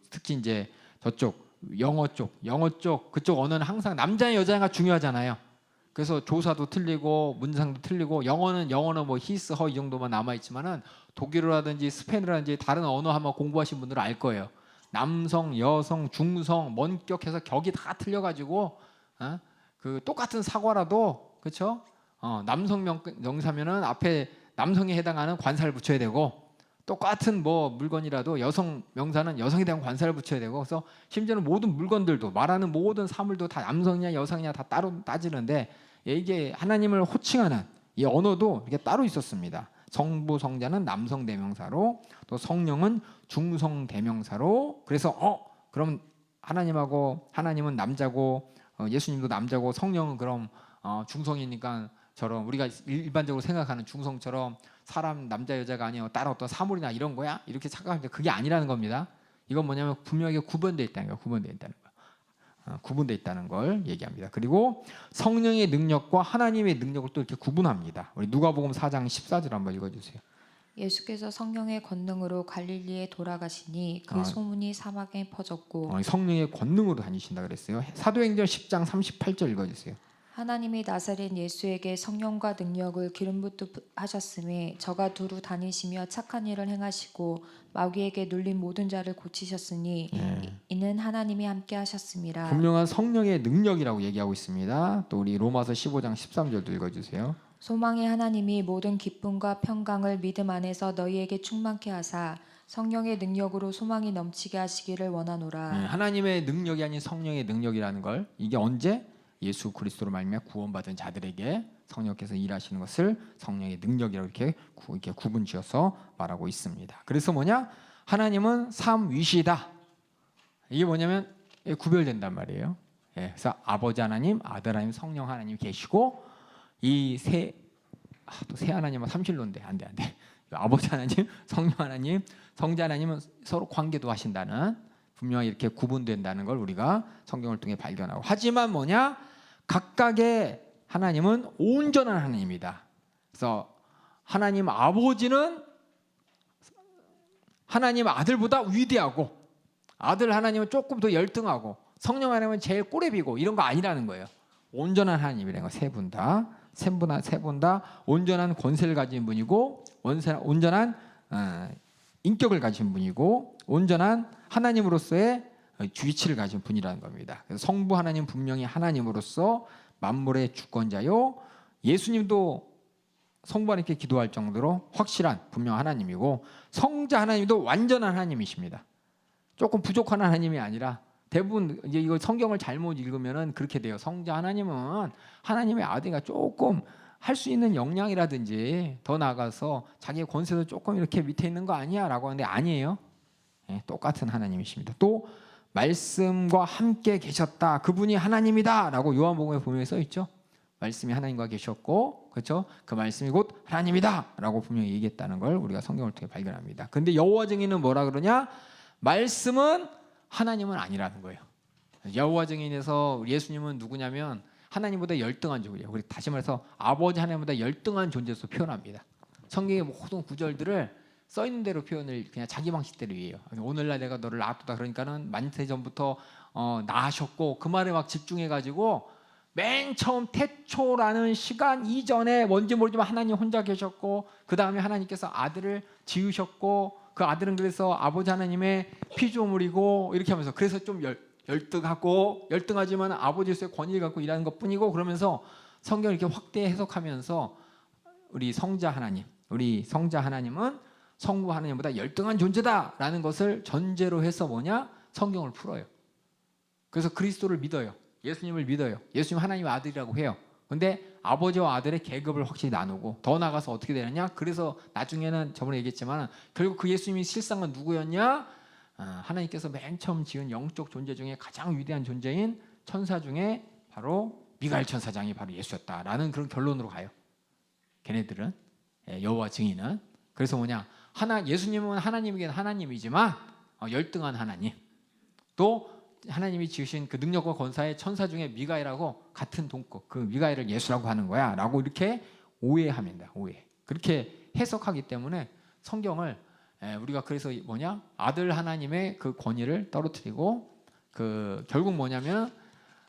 특히 이제 저쪽 영어 쪽 그쪽 언어는 항상 남자 여자가 중요하잖아요. 그래서 조사도 틀리고 문장도 틀리고 영어는 뭐 히스 허 이 정도만 남아 있지만은 독일어라든지 스페인어라든지 다른 언어 한번 공부하신 분들은 알 거예요. 남성, 여성, 중성, 원격해서 격이 다 틀려가지고 그 똑같은 사과라도 그렇죠? 남성 명사면은 앞에 남성에 해당하는 관사를 붙여야 되고, 똑같은 뭐 물건이라도 여성 명사는 여성에 대한 관사를 붙여야 되고, 그래서 심지어는 모든 물건들도 말하는 모든 사물도 다 남성이냐 여성이냐 다 따로 따지는데 이게 하나님을 호칭하는 이 언어도 이게 따로 있었습니다. 성부 성자는 남성 대명사로, 또 성령은 중성 대명사로. 그래서 그럼 하나님은 남자고 예수님도 남자고 성령은 그럼 중성이니까 저럼 우리가 일반적으로 생각하는 중성처럼 사람 남자 여자가 아니고 다른 어떤 사물이나 이런 거야? 이렇게 착각하는데 그게 아니라는 겁니다. 이건 뭐냐면 분명하게 구분되어 있다는 거예요. 구분되어 있다는 걸 얘기합니다. 그리고 성령의 능력과 하나님의 능력을 또 이렇게 구분합니다. 우리 누가복음 4장 14절 한번 읽어주세요. 예수께서 성령의 권능으로 갈릴리에 돌아가시니 그 소문이 사막에 퍼졌고. 성령의 권능으로 다니신다 그랬어요. 사도행전 10장 38절 읽어주세요. 하나님이 나사렛 예수에게 성령과 능력을 기름 부음하셨음에 저가 두루 다니시며 착한 일을 행하시고 마귀에게 눌린 모든 자를 고치셨으니 이는 하나님이 함께 하셨습니다. 분명한 성령의 능력이라고 얘기하고 있습니다. 또 우리 로마서 15장 13절도 읽어주세요. 소망의 하나님이 모든 기쁨과 평강을 믿음 안에서 너희에게 충만케 하사 성령의 능력으로 소망이 넘치게 하시기를 원하노라. 하나님의 능력이 아닌 성령의 능력이라는 걸, 이게 언제? 예수 그리스도로 말미암아 구원받은 자들에게 성령께서 일하시는 것을 성령의 능력이라고 이렇게 구분지어서 말하고 있습니다. 그래서 뭐냐? 하나님은 삼위시다. 이게 뭐냐면 구별된단 말이에요. 그래서 아버지 하나님, 아들 하나님, 성령 하나님 계시고 이 세 하나님은 삼실로인데 안 돼. 아버지 하나님, 성령 하나님, 성자 하나님은 서로 관계도 하신다는, 분명히 이렇게 구분된다는 걸 우리가 성경을 통해 발견하고, 하지만 뭐냐? 각각의 하나님은 온전한 하나님이다. 그래서 하나님 아버지는 하나님 아들보다 위대하고, 아들 하나님은 조금 더 열등하고, 성령 하나님은 제일 꼬레비고, 이런 거 아니라는 거예요. 온전한 하나님이라는 거, 세 분 다 온전한 권세를 가진 분이고, 온전한 인격을 가진 분이고, 온전한 하나님으로서의 위치를 가진 분이라는 겁니다. 그래서 성부 하나님 분명히 하나님으로서 만물의 주권자요 예수님도 성부 하나님께 기도할 정도로 확실한 분명 하나님이고 성자 하나님도 완전한 하나님이십니다. 조금 부족한 하나님이 아니라 대부분 이제 이거 성경을 잘못 읽으면은 그렇게 돼요. 성자 하나님은 하나님의 아들이가 조금 할 수 있는 역량이라든지 더 나아가서 자기의 권세도 조금 이렇게 밑에 있는 거 아니야라고 하는데 아니에요. 네, 똑같은 하나님이십니다. 또 말씀과 함께 계셨다. 그분이 하나님이다라고 요한복음에 보면 써 있죠. 말씀이 하나님과 계셨고, 그렇죠? 그 말씀이 곧 하나님이다라고 분명히 얘기했다는 걸 우리가 성경을 통해 발견합니다. 근데 여호와 증인은 뭐라 그러냐? 말씀은 하나님은 아니라는 거예요. 여호와 증인에서 예수님은 누구냐면 하나님보다 열등한 존재예요. 그리고 다시 말해서 아버지 하나님보다 열등한 존재로 표현합니다. 성경의 모든 구절들을 써 있는 대로 표현을 그냥 자기 방식대로 해요. 오늘날 내가 너를 낳았다 그러니까는 만세 전부터 낳으셨고 그 말에 막 집중해가지고 맨 처음 태초라는 시간 이전에 뭔지 모르지만 하나님 혼자 계셨고 그 다음에 하나님께서 아들을 지으셨고 그 아들은 그래서 아버지 하나님의 피조물이고 이렇게 하면서 그래서 좀 열등하고 열등하지만 아버지로서의 권위를 갖고 일하는 것뿐이고 그러면서 성경을 이렇게 확대 해석하면서 우리 성자 하나님은 성부 하나님보다 열등한 존재다라는 것을 전제로 해서 뭐냐? 성경을 풀어요. 그래서 그리스도를 믿어요. 예수님을 믿어요. 예수님 하나님의 아들이라고 해요. 근데 아버지와 아들의 계급을 확실히 나누고 더 나가서 어떻게 되느냐? 그래서 나중에는 저번에 얘기했지만 결국 그 예수님이 실상은 누구였냐? 하나님께서 맨 처음 지은 영적 존재 중에 가장 위대한 존재인 천사 중에 바로 미가엘 천사장이 바로 예수였다라는 그런 결론으로 가요. 걔네들은 여호와 증인은 그래서 뭐냐? 예수님은 하나님이긴 하나님이지만 열등한 하나님 또 하나님이 지으신 그 능력과 권사의 천사 중에 미가엘하고 같은 동급 그 미가엘을 예수라고 하는 거야 라고 이렇게 오해합니다. 오해 그렇게 해석하기 때문에 성경을 우리가 그래서 뭐냐 아들 하나님의 그 권위를 떨어뜨리고 그 결국 뭐냐면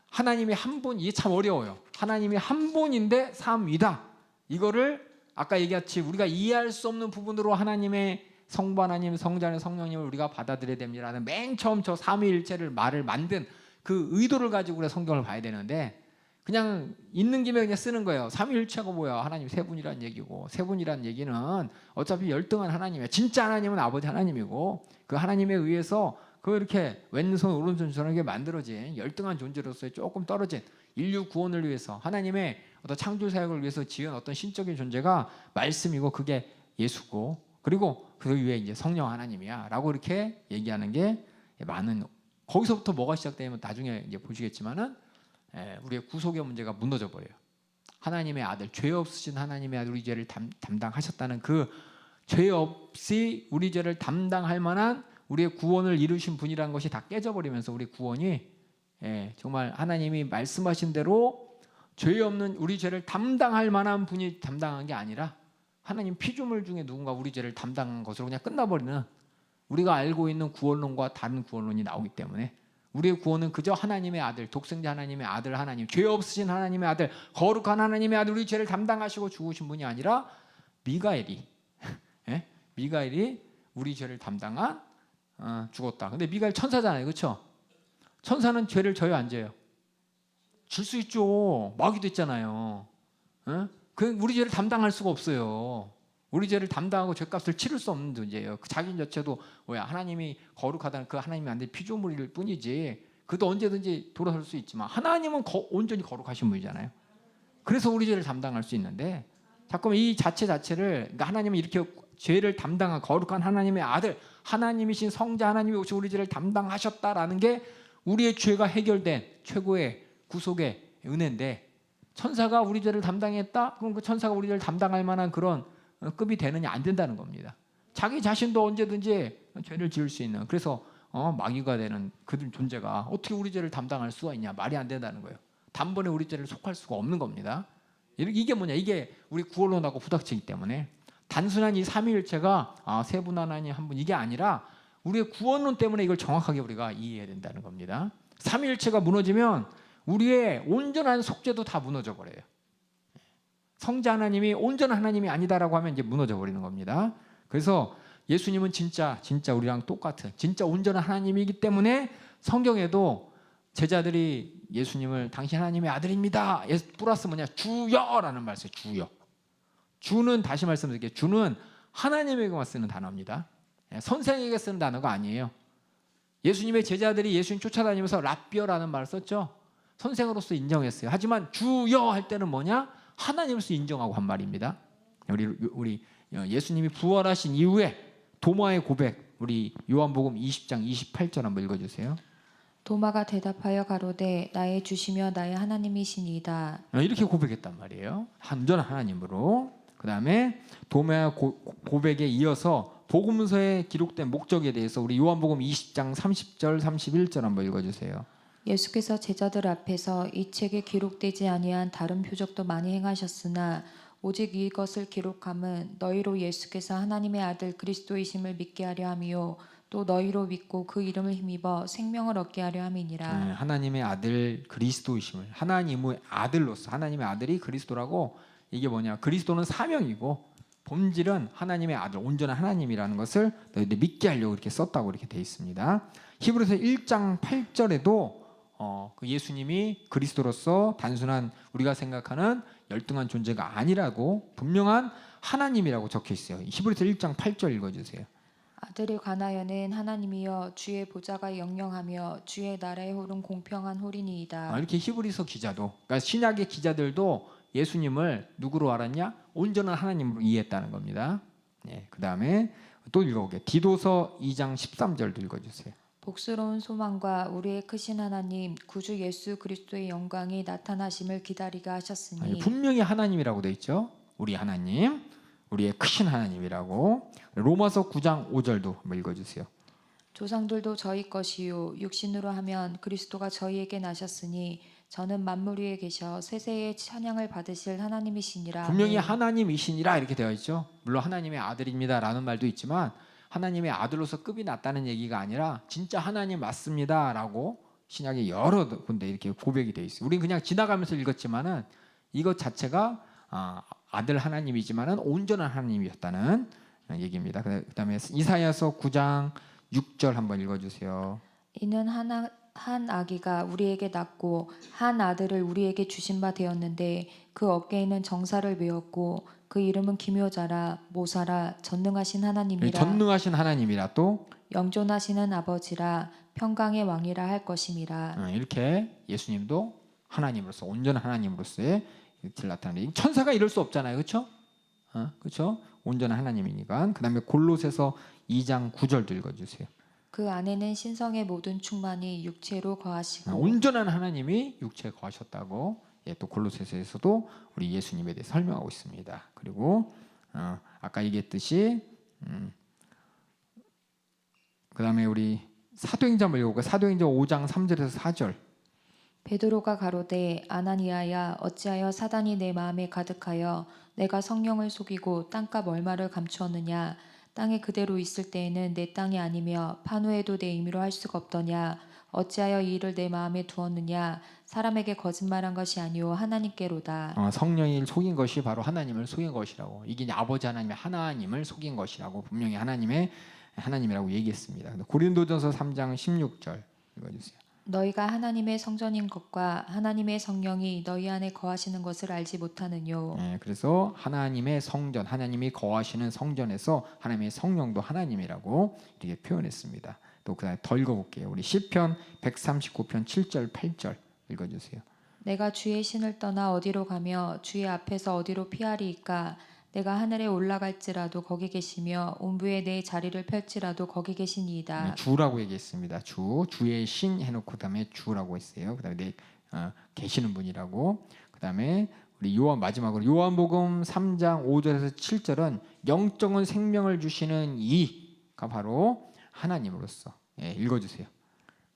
하나님이 한 분 이게 참 어려워요. 하나님이 한 분인데 삼위다 이거를 아까 얘기했지 우리가 이해할 수 없는 부분으로 하나님의 성부 하나님, 성자 하나님, 성령님을 우리가 받아들여야 됩니다라는 맨 처음 저 삼위일체를 말을 만든 그 의도를 가지고 우리가 성경을 봐야 되는데 그냥 있는 김에 그냥 쓰는 거예요. 삼위일체가 뭐야? 하나님 세 분이란 얘기고 세 분이란 얘기는 어차피 열등한 하나님이야. 진짜 하나님은 아버지 하나님이고 그 하나님에 의해서 그 이렇게 왼손 오른손 저렇게 만들어진 열등한 존재로서의 조금 떨어진 인류 구원을 위해서 하나님의 어떤 창조 사역을 위해서 지은 어떤 신적인 존재가 말씀이고 그게 예수고 그리고 그 위에 이제 성령 하나님이야라고 이렇게 얘기하는 게 많은 거기서부터 뭐가 시작되면 나중에 이제 보시겠지만은 우리의 구속의 문제가 무너져 버려요. 하나님의 아들, 죄 없으신 하나님의 아들 우리 죄를 담당하셨다는 그 죄 없이 우리 죄를 담당할 만한 우리의 구원을 이루신 분이라는 것이 다 깨져버리면서 우리 구원이 정말 하나님이 말씀하신 대로 죄 없는 우리 죄를 담당할 만한 분이 담당한 게 아니라 하나님 피조물 중에 누군가 우리 죄를 담당한 것으로 그냥 끝나버리는 우리가 알고 있는 구원론과 다른 구원론이 나오기 때문에 우리의 구원은 그저 하나님의 아들, 독생자 하나님의 아들 하나님, 죄 없으신 하나님의 아들, 거룩한 하나님의 아들 우리 죄를 담당하시고 죽으신 분이 아니라 미가엘이 우리 죄를 담당한 죽었다. 근데 미가엘 천사잖아요. 그렇죠? 천사는 죄를 져요 안 져요? 질 수 있죠. 마귀도 있잖아요. 그 우리 죄를 담당할 수가 없어요. 우리 죄를 담당하고 죄값을 치를 수 없는 존재예요. 그 자기 자체도 뭐야 하나님이 거룩하다는 그 하나님이 안 될 피조물일 뿐이지 그도 언제든지 돌아설 수 있지만 하나님은 온전히 거룩하신 분이잖아요. 그래서 우리 죄를 담당할 수 있는데 자꾸만 이 자체를 그러니까 하나님은 이렇게 죄를 담당한 거룩한 하나님의 아들 하나님이신 성자 하나님이 오셔 우리 죄를 담당하셨다라는 게 우리의 죄가 해결된 최고의 구속의 은혜인데 천사가 우리 죄를 담당했다? 그럼 그 천사가 우리 죄를 담당할 만한 그런 급이 되느냐? 안 된다는 겁니다. 자기 자신도 언제든지 죄를 지을 수 있는 그래서 마귀가 되는 그들 존재가 어떻게 우리 죄를 담당할 수가 있냐? 말이 안 된다는 거예요. 단번에 우리 죄를 속할 수가 없는 겁니다. 이게 뭐냐? 이게 우리 구원론하고 부닥치기 때문에 단순한 이 삼위일체가 세 분 하나님 한 분 이게 아니라 우리의 구원론 때문에 이걸 정확하게 우리가 이해해야 된다는 겁니다. 삼위일체가 무너지면 우리의 온전한 속죄도 다 무너져 버려요. 성자 하나님이 온전한 하나님이 아니다라고 하면 이제 무너져 버리는 겁니다. 그래서 예수님은 진짜 우리랑 똑같은 진짜 온전한 하나님이기 때문에 성경에도 제자들이 예수님을 당신 하나님의 아들입니다. 플러스 뭐냐? 주여라는 말 써요. 주여. 주는 다시 말씀드릴게요. 주는 하나님에게만 쓰는 단어입니다. 선생에게 쓰는 단어가 아니에요. 예수님의 제자들이 예수님 쫓아다니면서 랍비어라는 말을 썼죠. 선생으로서 인정했어요. 하지만 주여 할 때는 뭐냐? 하나님으로서 인정하고 한 말입니다. 우리 예수님이 부활하신 이후에 도마의 고백, 우리 요한복음 20장 28절 한번 읽어주세요. 도마가 대답하여 가로되 나의 주시며 나의 하나님이시니이다. 이렇게 고백했단 말이에요. 온전한 하나님으로. 그 다음에 도마의 고백에 이어서 복음서에 기록된 목적에 대해서 우리 요한복음 20장 30절 31절 한번 읽어주세요. 예수께서 제자들 앞에서 이 책에 기록되지 아니한 다른 표적도 많이 행하셨으나 오직 이것을 기록함은 너희로 예수께서 하나님의 아들 그리스도이심을 믿게 하려 함이요 또 너희로 믿고 그 이름을 힘입어 생명을 얻게 하려 함이니라. 하나님의 아들 그리스도이심을, 하나님의 아들로서, 하나님의 아들이 그리스도라고. 이게 뭐냐? 그리스도는 사명이고 본질은 하나님의 아들, 온전한 하나님이라는 것을 너희들 믿게 하려고 이렇게 썼다고 이렇게 돼 있습니다. 히브리서 1장 8절에도 그 예수님이 그리스도로서 단순한 우리가 생각하는 열등한 존재가 아니라고 분명한 하나님이라고 적혀 있어요. 히브리서 1장 8절 읽어주세요. 아들에 관하여는 하나님이여 주의 보좌가 영영하며 주의 나라의 홀은 공평한 홀이니이다. 이렇게 히브리서 기자도, 그러니까 신약의 기자들도 예수님을 누구로 알았냐? 온전한 하나님으로 이해했다는 겁니다. 그 다음에 또 읽어볼게요. 디도서 2장 13절도 읽어주세요. 복스러운 소망과 우리의 크신 하나님 구주 예수 그리스도의 영광이 나타나심을 기다리게 하셨으니. 분명히 하나님이라고 돼 있죠. 우리 하나님, 우리의 크신 하나님이라고. 로마서 9장 5절도 한번 읽어주세요. 조상들도 저희 것이요 육신으로 하면 그리스도가 저희에게 나셨으니 저는 만물 위에 계셔 세세의 찬양을 받으실 하나님이시니라. 분명히 하나님이시니라 이렇게 되어 있죠. 물론 하나님의 아들입니다라는 말도 있지만 하나님의 아들로서 급이 낮다는 얘기가 아니라 진짜 하나님 맞습니다라고 신약에 여러 군데 이렇게 고백이 되어 있어요. 우리는 그냥 지나가면서 읽었지만은 이것 자체가 아들 하나님이지만은 온전한 하나님이었다는 얘기입니다. 그다음에 이사야서 9장 6절 한번 읽어주세요. 이는 한 아기가 우리에게 낳고 한 아들을 우리에게 주신 바 되었는데 그 어깨에는 정사를 메었고 그 이름은 기묘자라 모사라 전능하신 하나님이라. 전능하신 하나님이라 또 영존하시는 아버지라 평강의 왕이라 할 것임이라. 이렇게 예수님도 하나님으로서 온전한 하나님으로서의 일을 나타내는. 천사가 이럴 수 없잖아요, 그렇죠? 그렇죠? 온전한 하나님이니까. 그다음에 골로새서 2장 9절도 읽어주세요. 그 안에는 신성의 모든 충만이 육체로 거하시고. 온전한 하나님이 육체에 거하셨다고 또 골로새서에서도 우리 예수님에 대해 설명하고 있습니다. 그리고 아까 얘기했듯이 그다음에 우리 사도행전 읽어볼까요? 사도행전 5장 3절에서 4절. 베드로가 가로되 아나니아야 어찌하여 사단이 내 마음에 가득하여 내가 성령을 속이고 땅값 얼마를 감추었느냐. 땅에 그대로 있을 때에는 내 땅이 아니며 판후에도 내 임의로 할 수가 없더냐. 어찌하여 이 일을 내 마음에 두었느냐. 사람에게 거짓말한 것이 아니오 하나님께로다. 성령을 속인 것이 바로 하나님을 속인 것이라고. 이게 아버지 하나님을 속인 것이라고 분명히 하나님이라고 얘기했습니다. 고린도전서 3장 16절 읽어주세요. 너희가 하나님의 성전인 것과 하나님의 성령이 너희 안에 거하시는 것을 알지 못하느뇨. 그래서 하나님의 성전, 하나님이 거하시는 성전에서 하나님의 성령도 하나님이라고 이렇게 표현했습니다. 또 그다음에 더 읽어볼게요. 우리 시편 139편 7절 8절 읽어주세요. 내가 주의 신을 떠나 어디로 가며 주의 앞에서 어디로 피하리이까. 내가 하늘에 올라갈지라도 거기 계시며 온부에 내 자리를 펼지라도 거기 계시니이다. 주라고 얘기했습니다. 주의 신 해놓고 그다음에 주라고 했어요. 그다음에 계시는 분이라고. 그다음에 우리 마지막으로 요한복음 3장 5절에서 7절은 영적인 생명을 주시는 이가 바로 하나님으로서. 읽어주세요.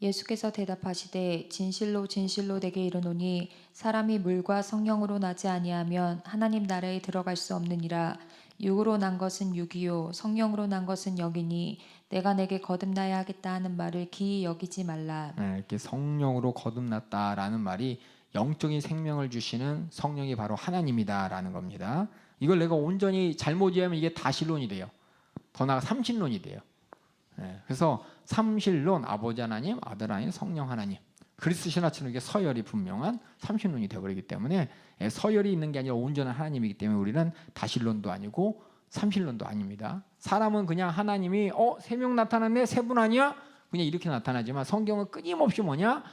예수께서 대답하시되 진실로 진실로 내게 이르노니 사람이 물과 성령으로 나지 아니하면 하나님 나라에 들어갈 수 없느니라. 육으로 난 것은 육이요 성령으로 난 것은 영이니 내가 내게 거듭나야 하겠다 하는 말을 기이 여기지 말라. 이렇게 성령으로 거듭났다라는 말이 영적인 생명을 주시는 성령이 바로 하나님이다라는 겁니다. 이걸 내가 온전히 잘못 이해하면 이게 다신론이 돼요. 더 나아가 삼신론이 돼요. 그래서 삼신론, 아버지 하나님, 아들 하나님, 성령 하나님. 그리스 신화처럼 이게 서열이 분명한 삼신론이 되어버리기 때문에 서열이 있는 게 아니라 온전한 하나님이기 때문에 우리는 다신론도 아니고 삼신론도 아닙니다. 사람은 그냥 하나님이 3명 나타났네, 3분 아니야? 그냥 이렇게 나타나지만 성경은 끊임없이 뭐냐?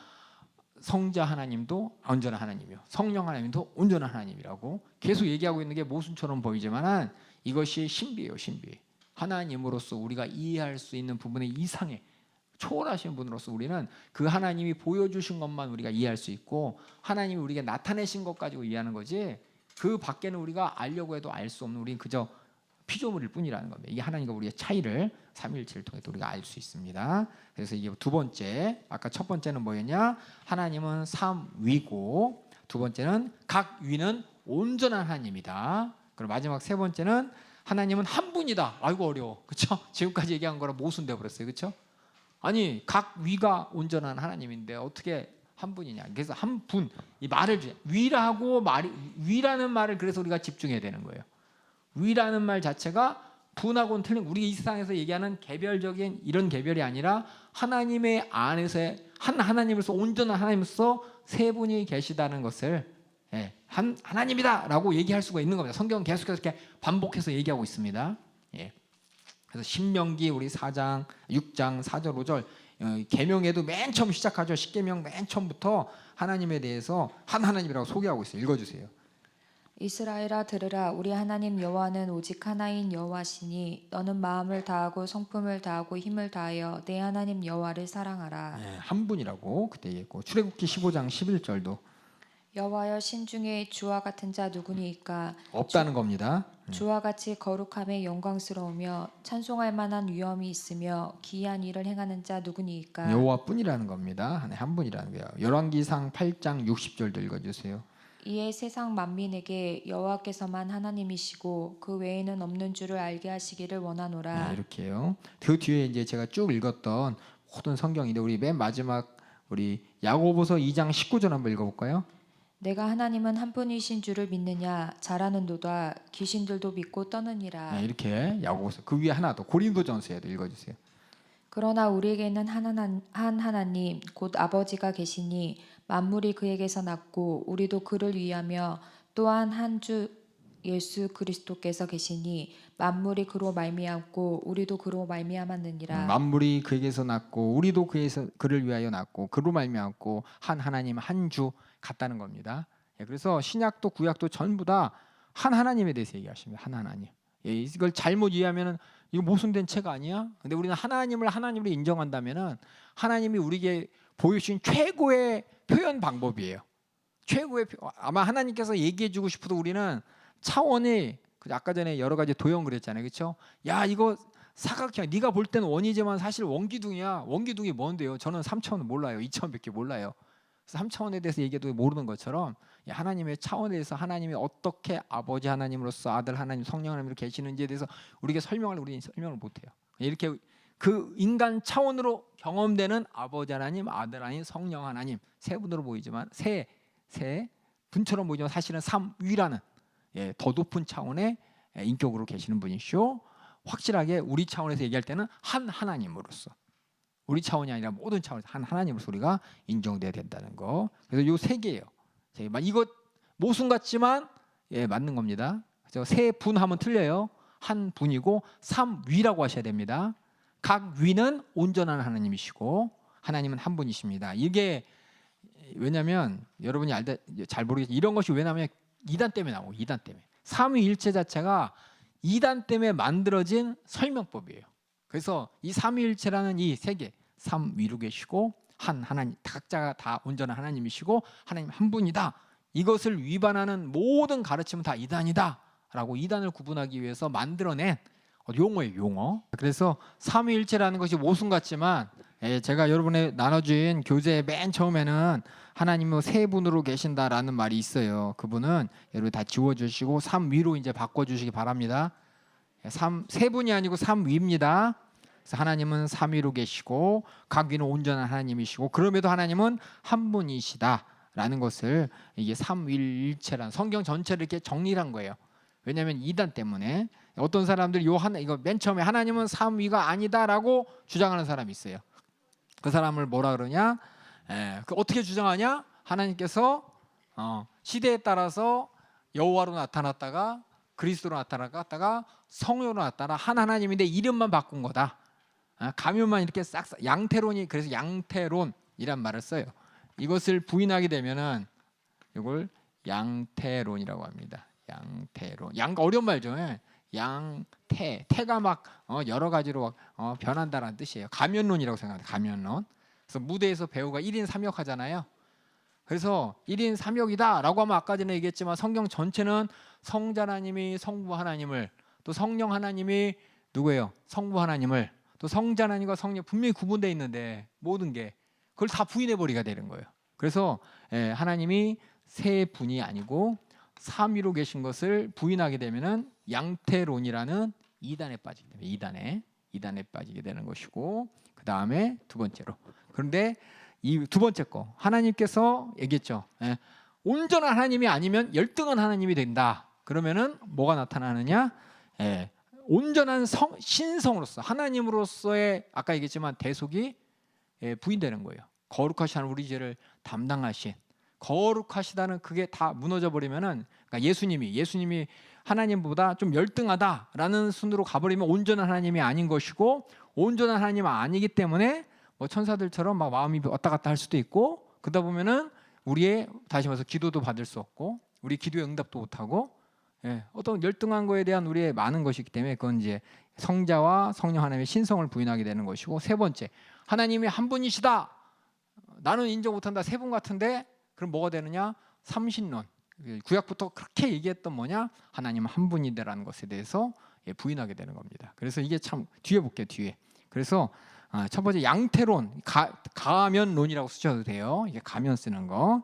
성자 하나님도 온전한 하나님이요, 성령 하나님도 온전한 하나님이라고 계속 얘기하고 있는 게 모순처럼 보이지만 이것이 신비예요. 신비. 하나님으로서 우리가 이해할 수 있는 부분의 이상의 초월하신 분으로서 우리는 그 하나님이 보여주신 것만 우리가 이해할 수 있고 하나님이 우리에게 나타내신 것 가지고 이해하는 거지 그 밖에는 우리가 알려고 해도 알 수 없는 우리는 그저 피조물일 뿐이라는 겁니다. 이게 하나님과 우리의 차이를 삼위일체를 통해 우리가 알 수 있습니다. 그래서 이게 두 번째, 아까 첫 번째는 뭐였냐? 하나님은 삼위고, 두 번째는 각 위는 온전한 하나님이다. 그리고 마지막 세 번째는 하나님은 한 분이다. 아이고 어려워, 그렇죠? 지금까지 얘기한 거랑 모순돼 버렸어요, 그렇죠? 아니 각 위가 온전한 하나님인데 어떻게 한 분이냐? 그래서 한 분, 이 말을 위라고 위라는 말을 그래서 우리가 집중해야 되는 거예요. 위라는 말 자체가 분하고는 틀린, 우리 이 세상에서 얘기하는 개별적인 이런 개별이 아니라 하나님의 안에서의 한 하나님으로서 온전한 하나님으로서 세 분이 계시다는 것을 한 하나님이다라고 얘기할 수가 있는 겁니다. 성경은 계속해서 이렇게 반복해서 얘기하고 있습니다. 그래서 신명기 우리 4장, 6장, 4절, 5절 계명에도 맨 처음 시작하죠. 십계명 맨 처음부터 하나님에 대해서 한 하나님이라고 소개하고 있어요. 읽어주세요. 이스라엘아 들으라. 우리 하나님 여호와는 오직 하나인 여호와시니 너는 마음을 다하고 성품을 다하고 힘을 다하여 내 하나님 여호와를 사랑하라. 한 분이라고 그때 얘기했고, 출애굽기 15장 11절도 여호와여 신중에 주와 같은 자 누구니이까? 없다는 겁니다. 주와 같이 거룩함에 영광스러우며 찬송할 만한 위엄이 있으며 기이한 일을 행하는 자 누구니이까? 여호와뿐이라는 겁니다. 한 분이라는 거예요. 열왕기상 8장 60절도 읽어주세요. 이에 세상 만민에게 여호와께서만 하나님이시고 그 외에는 없는 줄을 알게 하시기를 원하노라. 이렇게요. 그 뒤에 이제 제가 쭉 읽었던 모든 성경인데 우리 맨 마지막 우리 야고보서 2장 19절 한번 읽어볼까요? 내가 하나님은 한 분이신 줄을 믿느냐? 잘하는도다. 귀신들도 믿고 떠느니라. 이렇게 야고보서 그 위에 하나 더 고린도전서에도 읽어주세요. 그러나 우리에게는 한 하나님 곧 아버지가 계시니 만물이 그에게서 났고 우리도 그를 위하며 또한 한 주 예수 그리스도께서 계시니 만물이 그로 말미암고 우리도 그로 말미암았느니라. 만물이 그에게서 났고 우리도 그를 위하여 났고 그로 말미암고 한 하나님 한 주 같다는 겁니다. 그래서 신약도 구약도 전부 다 한 하나님에 대해서 얘기하십니다. 한 하나님. 이걸 잘못 이해하면은 이거 모순된 체가 아니야? 근데 우리는 하나님을 하나님으로 인정한다면은 하나님이 우리에게 보여주신 최고의 표현 방법이에요. 최고의 아마 하나님께서 얘기해주고 싶어도 우리는 차원이 아까 전에 여러 가지 도형 그랬잖아요, 그렇죠? 야 이거 사각형, 네가 볼 때는 원이지만 사실 원기둥이야. 원기둥이 뭔데요? 저는 3차원 몰라요. 2차원밖에 몰라요. 그래서 3차원에 대해서 얘기해도 모르는 것처럼 하나님의 차원에 대해서 하나님이 어떻게 아버지 하나님으로서 아들 하나님, 성령 하나님으로 계시는지에 대해서 우리가 우리는 설명을 못해요. 이렇게 그 인간 차원으로 경험되는 아버지 하나님, 아들 하나님, 성령 하나님 세 분으로 보이지만 세 분처럼 보이지만 사실은 삼위라는 더 높은 차원의 인격으로 계시는 분이시오. 확실하게 우리 차원에서 얘기할 때는 한 하나님으로서, 우리 차원이 아니라 모든 차원에서 한 하나님으로서 우리가 인정돼야 된다는 거. 그래서 요 세 개예요. 이거 모순 같지만 맞는 겁니다. 그래서 세 분하면 틀려요. 한 분이고 삼위라고 하셔야 됩니다. 각 위는 온전한 하나님이시고 하나님은 한 분이십니다. 이게 왜냐하면 여러분이 잘 모르겠지만 이런 것이 왜냐하면 이단 때문에 나오고, 이단 때문에 삼위일체 자체가 이단 때문에 만들어진 설명법이에요. 그래서 이 삼위일체라는 이 세 개, 삼위로 계시고 한 하나님, 각자가 다 온전한 하나님이시고 하나님 한 분이다. 이것을 위반하는 모든 가르침은 다 이단이다라고 이단을 구분하기 위해서 만들어낸 용어예요, 용어. 그래서 삼위일체라는 것이 모순 같지만 제가 여러분에 나눠준 교재 맨 처음에는 하나님은 세 분으로 계신다라는 말이 있어요. 그분은 여러분 다 지워주시고 삼위로 이제 바꿔주시기 바랍니다. 세 분이 아니고 삼위입니다. 그래서 하나님은 삼위로 계시고 각 위는 온전한 하나님이시고 그럼에도 하나님은 한 분이시다라는 것을 이게 삼위일체라는 성경 전체를 이렇게 정리한 거예요. 왜냐하면 이단 때문에 어떤 사람들이 이거 맨 처음에 하나님은 삼위가 아니다라고 주장하는 사람이 있어요. 그 사람을 뭐라 그러냐? 그 어떻게 주장하냐? 하나님께서 시대에 따라서 여호와로 나타났다가 그리스도로 나타났다가 성령으로 나타나 한 하나님인데 이름만 바꾼 거다. 가면만 이렇게 싹 양태론이 그래서 양태론이란 말을 써요. 이것을 부인하게 되면은 이걸 양태론이라고 합니다. 양태론. 양 어려운 말죠. 태가 막 여러 가지로 변한다는 뜻이에요. 가면론이라고 생각합니다. 가면론. 그래서 무대에서 배우가 1인 3역 하잖아요. 그래서 1인 3역이다라고 하면 아까 전에 얘기했지만 성경 전체는 성자 하나님이 성부 하나님을 또 성령 하나님이 누구예요? 성부 하나님을 또 성자 하나님과 성령 분명히 구분되어 있는데 모든 게 그걸 다 부인해 버리게 되는 거예요. 그래서 하나님이 세 분이 아니고 삼위로 계신 것을 부인하게 되면은 양태론이라는 이단에 빠지게 됩니다. 이단에 빠지게 되는 것이고 그 다음에 두 번째로 그런데 이 두 번째 거 하나님께서 얘기했죠. 온전한 하나님이 아니면 열등한 하나님이 된다. 그러면은 뭐가 나타나느냐? 온전한 신성으로서 하나님으로서의 아까 얘기했지만 대속이 부인되는 거예요. 거룩하신 하나님 우리 죄를 담당하신 거룩하시다는 그게 다 무너져 버리면은 그러니까 예수님이 하나님보다 좀 열등하다라는 순으로 가버리면 온전한 하나님이 아닌 것이고 온전한 하나님은 아니기 때문에 뭐 천사들처럼 막 마음이 왔다 갔다 할 수도 있고 그러다 보면은 우리의 다시 말해서 기도도 받을 수 없고 우리 기도에 응답도 못하고 어떤 열등한 거에 대한 우리의 많은 것이기 때문에 그건 이제 성자와 성령 하나님의 신성을 부인하게 되는 것이고 세 번째 하나님이 한 분이시다. 나는 인정 못한다. 세 분 같은데 그럼 뭐가 되느냐? 삼신론. 구약부터 그렇게 얘기했던 뭐냐? 하나님은 한 분이다라는 것에 대해서 부인하게 되는 겁니다. 그래서 이게 참 뒤에 볼게요. 뒤에. 그래서 첫 번째 양태론, 가면론이라고 쓰셔도 돼요. 이게 가면 쓰는 거.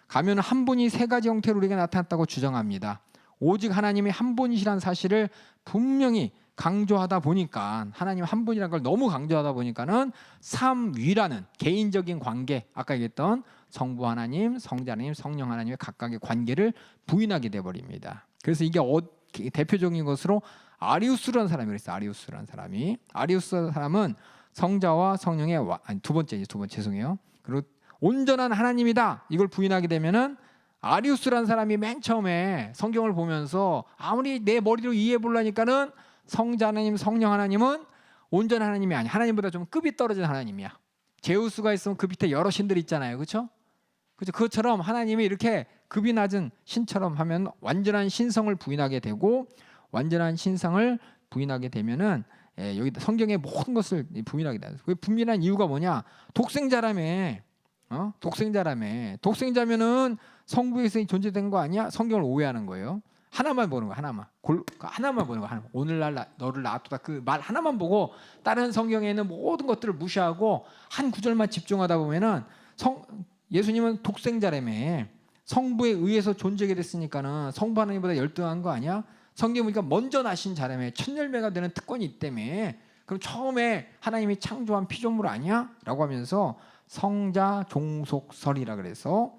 가면은 한 분이 세 가지 형태로 우리에게 나타났다고 주장합니다. 오직 하나님이 한 분이시라는 사실을 분명히 강조하다 보니까 하나님 한 분이라는 걸 너무 강조하다 보니까는 삼위라는 개인적인 관계 아까 얘기했던 성부 하나님, 성자 하나님, 성령 하나님의 각각의 관계를 부인하게 돼버립니다. 그래서 이게 대표적인 것으로 아리우스라는 사람이 그랬어요. 아리우스 사람은 성자와 성령의 두 번째 죄송해요. 그리고 온전한 하나님이다 이걸 부인하게 되면은 아리우스라는 사람이 맨 처음에 성경을 보면서 아무리 내 머리로 이해해 보려니까는 성자 하나님, 성령 하나님은 온전한 하나님이 아니야. 하나님보다 좀 급이 떨어진 하나님이야. 제우스가 있으면 그 밑에 여러 신들이 있잖아요. 그렇죠? 그것처럼 하나님이 이렇게 급이 낮은 신처럼 하면 완전한 신성을 부인하게 되고 완전한 신성을 부인하게 되면은 여기 성경의 모든 것을 부인하게 돼요. 그 부인한 이유가 뭐냐? 독생자라며. 독생자면은 성부에서 존재된 거 아니야? 성경을 오해하는 거예요. 하나만 보는 거 하나만 보는 거 오늘날 너를 낳았다 그 말 하나만 보고 다른 성경에 있는 모든 것들을 무시하고 한 구절만 집중하다 보면은 예수님은 독생자라며 성부에 의해서 존재하게 됐으니까는 성부 하나님보다 열등한 거 아니야? 성경에 보니까 먼저 나신 자라며 첫 열매가 되는 특권이 있다며 그럼 처음에 하나님이 창조한 피조물 아니야? 라고 하면서 성자 종속설이라 그래서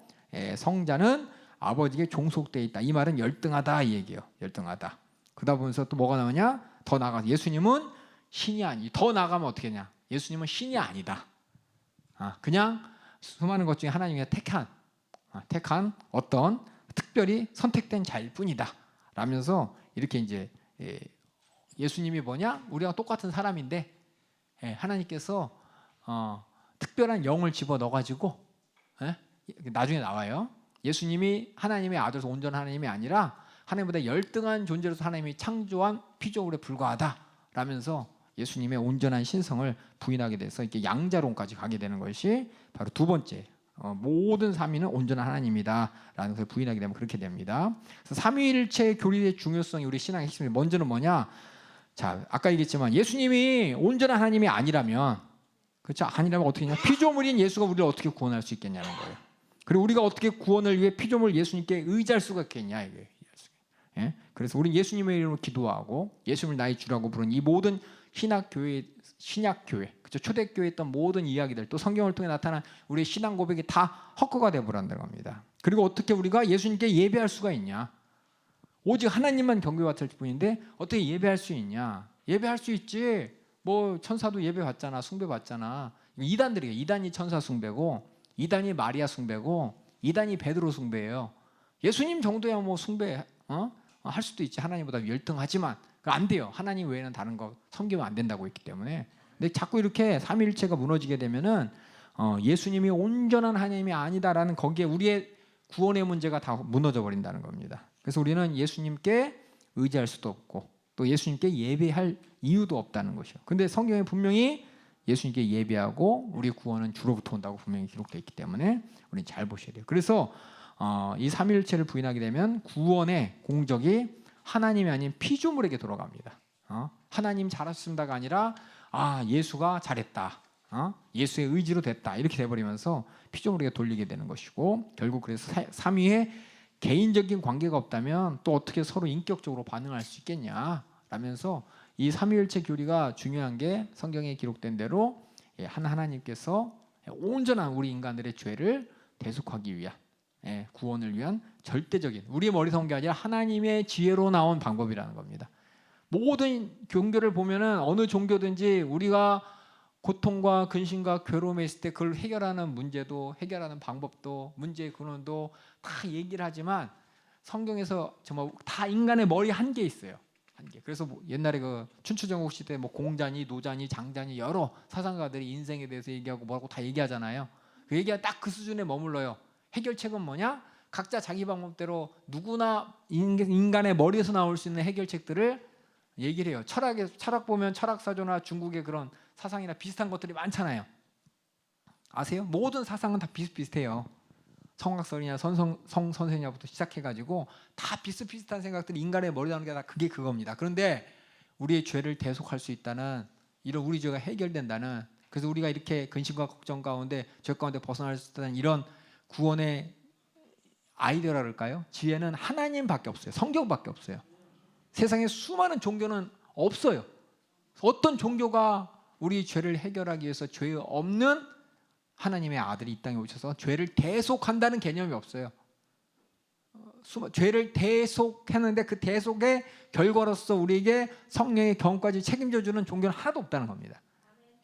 성자는 아버지에게 종속되어 있다. 이 말은 열등하다 이 얘기예요. 열등하다. 그러다 보면서 또 뭐가 나오냐? 더 나아가서 예수님은 신이 아니. 더 나아가면 어떻게 하냐? 예수님은 신이 아니다. 그냥 수많은 것 중에 하나님이 택한 어떤 특별히 선택된 자일 뿐이다. 라면서 이렇게 이제 예수님이 뭐냐? 우리가 똑같은 사람인데 하나님께서 특별한 영을 집어 넣어가지고 나중에 나와요. 예수님이 하나님의 아들로서 온전한 하나님이 아니라 하나님보다 열등한 존재로서 하나님이 창조한 피조물에 불과하다 라면서 예수님의 온전한 신성을 부인하게 돼서 이렇게 양자론까지 가게 되는 것이 바로 두 번째 모든 삼위는 온전한 하나님이다 라는 것을 부인하게 되면 그렇게 됩니다. 그래서 삼위일체의 교리의 중요성이 우리 신앙의 핵심이 먼저는 뭐냐? 자, 아까 얘기했지만 예수님이 온전한 하나님이 아니라면 그렇죠? 아니라면 어떻게 했냐? 피조물인 예수가 우리를 어떻게 구원할 수 있겠냐는 거예요. 그리고 우리가 어떻게 구원을 위해 피조물 예수님께 의지할 수가 있겠냐 이게. 그래서 우리 예수님의 이름으로 기도하고 예수님을 나의 주라고 부른 이 모든 신약교회, 그렇죠? 초대교회에 있던 모든 이야기들 또 성경을 통해 나타난 우리의 신앙 고백이 다 헛거가 되어버린다는 겁니다. 그리고 어떻게 우리가 예수님께 예배할 수가 있냐? 오직 하나님만 경배받을 뿐인데 어떻게 예배할 수 있냐? 예배할 수 있지. 뭐 천사도 예배 받잖아, 숭배 받잖아. 이단들이에요. 이단이 천사 숭배고 2단이 마리아 숭배고 2단이 베드로 숭배예요. 예수님 정도야 뭐 숭배 할 수도 있지. 하나님보다 열등하지만 안 돼요. 하나님 외에는 다른 거 섬기면 안 된다고 했기 때문에. 근데 자꾸 이렇게 삼위일체가 무너지게 되면은 예수님이 온전한 하나님이 아니다라는 거기에 우리의 구원의 문제가 다 무너져 버린다는 겁니다. 그래서 우리는 예수님께 의지할 수도 없고 또 예수님께 예배할 이유도 없다는 것이요. 근데 성경에 분명히 예수님께 예배하고 우리 구원은 주로부터 온다고 분명히 기록되어 있기 때문에 우리는 잘 보셔야 돼요. 그래서 이 삼위일체를 부인하게 되면 구원의 공적이 하나님이 아닌 피조물에게 돌아갑니다. 하나님 잘하셨습니다가 아니라 예수가 잘했다. 예수의 의지로 됐다. 이렇게 돼버리면서 피조물에게 돌리게 되는 것이고 결국 그래서 삼위에 개인적인 관계가 없다면 또 어떻게 서로 인격적으로 반응할 수 있겠냐 라면서 이 삼위일체 교리가 중요한 게 성경에 기록된 대로 한 하나님께서 온전한 우리 인간들의 죄를 대속하기 위한 구원을 위한 절대적인 우리의 머리서 온 게 아니라 하나님의 지혜로 나온 방법이라는 겁니다. 모든 종교를 보면은 어느 종교든지 우리가 고통과 근심과 괴로움에 있을 때 그걸 해결하는 문제도 해결하는 방법도 문제의 근원도 다 얘기를 하지만 성경에서 정말 다 인간의 머리 한계 있어요. 한계. 그래서 옛날에 그 춘추전국 시대 뭐 공자니 노자니 장자니 여러 사상가들이 인생에 대해서 얘기하고 뭐라고 다 얘기하잖아요. 그 얘기가 딱 그 수준에 머물러요. 해결책은 뭐냐? 각자 자기 방법대로 누구나 인간의 머리에서 나올 수 있는 해결책들을 얘기를 해요. 철학 보면 철학사조나 중국의 그런 사상이나 비슷한 것들이 많잖아요. 아세요? 모든 사상은 다 비슷비슷해요. 성악설이냐 성선생냐부터 시작해가지고 다 비슷비슷한 생각들이 인간의 머리에 나오는 게 다 그게 그겁니다. 그런데 우리의 죄를 대속할 수 있다는 이런 우리 죄가 해결된다는 그래서 우리가 이렇게 근심과 걱정 가운데 죄 가운데 벗어날 수 있다는 이런 구원의 아이디어라 그럴까요? 지혜는 하나님밖에 없어요. 성경밖에 없어요. 세상에 수많은 종교는 없어요. 어떤 종교가 우리 죄를 해결하기 위해서 죄 없는 하나님의 아들이 이 땅에 오셔서 죄를 대속한다는 개념이 없어요. 죄를 대속했는데 그 대속의 결과로서 우리에게 성령의 경험까지 책임져 주는 종교는 하나도 없다는 겁니다.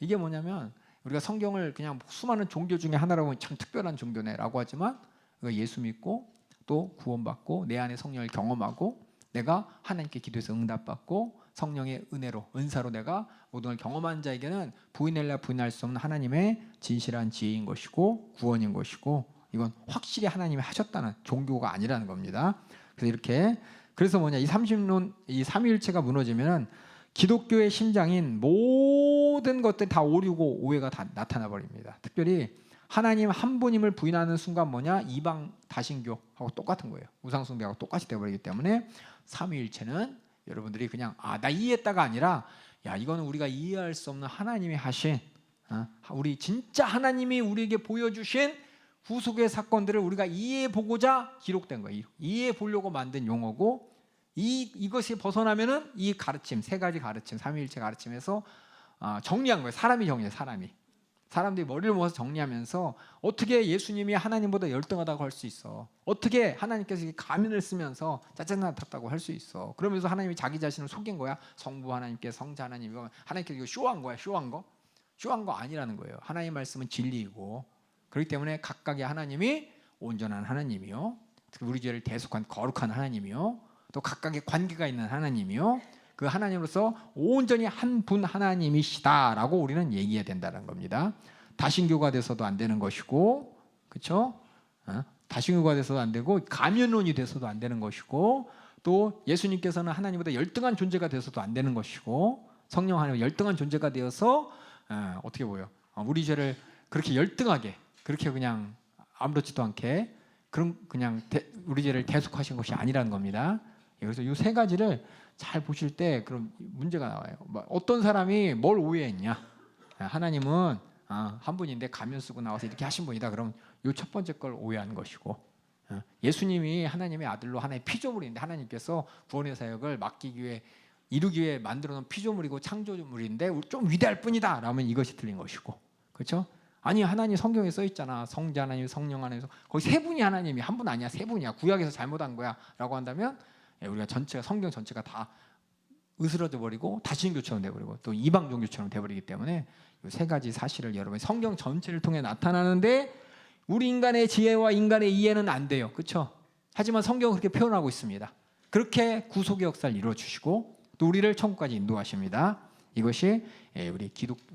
이게 뭐냐면 우리가 성경을 그냥 수많은 종교 중에 하나라고 하면 참 특별한 종교네라고 하지만 예수 믿고 또 구원받고 내 안에 성령을 경험하고 내가 하나님께 기도해서 응답받고 성령의 은혜로 은사로 내가 모든 걸 경험한 자에게는 부인할래 부인할 수 없는 하나님의 진실한 지혜인 것이고 구원인 것이고 이건 확실히 하나님이 하셨다는 종교가 아니라는 겁니다. 그래서 이렇게 그래서 뭐냐 이 삼위일체가 무너지면은 기독교의 심장인 모든 것들이 다 오류고 오해가 다 나타나 버립니다. 특별히 하나님 한 분임을 부인하는 순간 뭐냐 이방 다신교하고 똑같은 거예요. 우상숭배하고 똑같이 되어버리기 때문에 삼위일체는 여러분들이 그냥 나 이해했다가 아니라 야 이거는 우리가 이해할 수 없는 하나님이 하신 우리 진짜 하나님이 우리에게 보여주신 후속의 사건들을 우리가 이해해보고자 기록된 거예요. 이해해보려고 만든 용어고 이것이 벗어나면은 이 가르침 세 가지 가르침 삼위일체 가르침에서 정리한 거예요. 사람이 정리해요. 사람들이 머리를 모아서 정리하면서 어떻게 예수님이 하나님보다 열등하다고 할 수 있어? 어떻게 하나님께서 가면을 쓰면서 짜증나 탔다고 할 수 있어? 그러면서 하나님이 자기 자신을 속인 거야? 성부 하나님께 성자 하나님 하나님께서 이거 쇼한 거야? 쇼한 거 아니라는 거예요. 하나님 말씀은 진리이고 그렇기 때문에 각각의 하나님이 온전한 하나님이요, 우리 죄를 대속한 거룩한 하나님이요, 또 각각의 관계가 있는 하나님이요, 그 하나님으로서 온전히 한 분 하나님이시다라고 우리는 얘기해야 된다는 겁니다. 다신교가 돼서도 안 되는 것이고, 그렇죠? 다신교가 돼서도 안 되고 가면론이 돼서도 안 되는 것이고, 또 예수님께서는 하나님보다 열등한 존재가 돼서도 안 되는 것이고, 성령 하나님 열등한 존재가 되어서 어떻게 보여? 우리 죄를 그렇게 열등하게, 그렇게 그냥 아무렇지도 않게 그냥 우리 죄를 대속하신 것이 아니라는 겁니다. 그래서 이 세 가지를 잘 보실 때 그런 문제가 나와요. 어떤 사람이 뭘 오해했냐? 하나님은 한 분인데 가면 쓰고 나와서 이렇게 하신 분이다. 그럼 이 첫 번째 걸 오해한 것이고, 예수님이 하나님의 아들로 하나의 피조물인데 하나님께서 구원의 사역을 맡기기 위해 이루기 위해 만들어 놓은 피조물이고 창조물인데 좀 위대할 뿐이다 라면 이것이 틀린 것이고, 그렇죠? 아니 하나님 성경에 써 있잖아. 성자 하나님, 성령 하나님, 거기 세 분이 하나님이 한 분 아니야, 세 분이야. 구약에서 잘못한 거야 라고 한다면 우리가 전체가 성경 전체가 다 으스러져 버리고 다신교처럼 돼버리고 또 이방 종교처럼 돼버리기 때문에 이 세 가지 사실을 여러분이 성경 전체를 통해 나타나는데 우리 인간의 지혜와 인간의 이해는 안 돼요. 그렇죠? 하지만 성경은 그렇게 표현하고 있습니다. 그렇게 구속의 역사를 이루어 주시고 또 우리를 천국까지 인도하십니다. 이것이 우리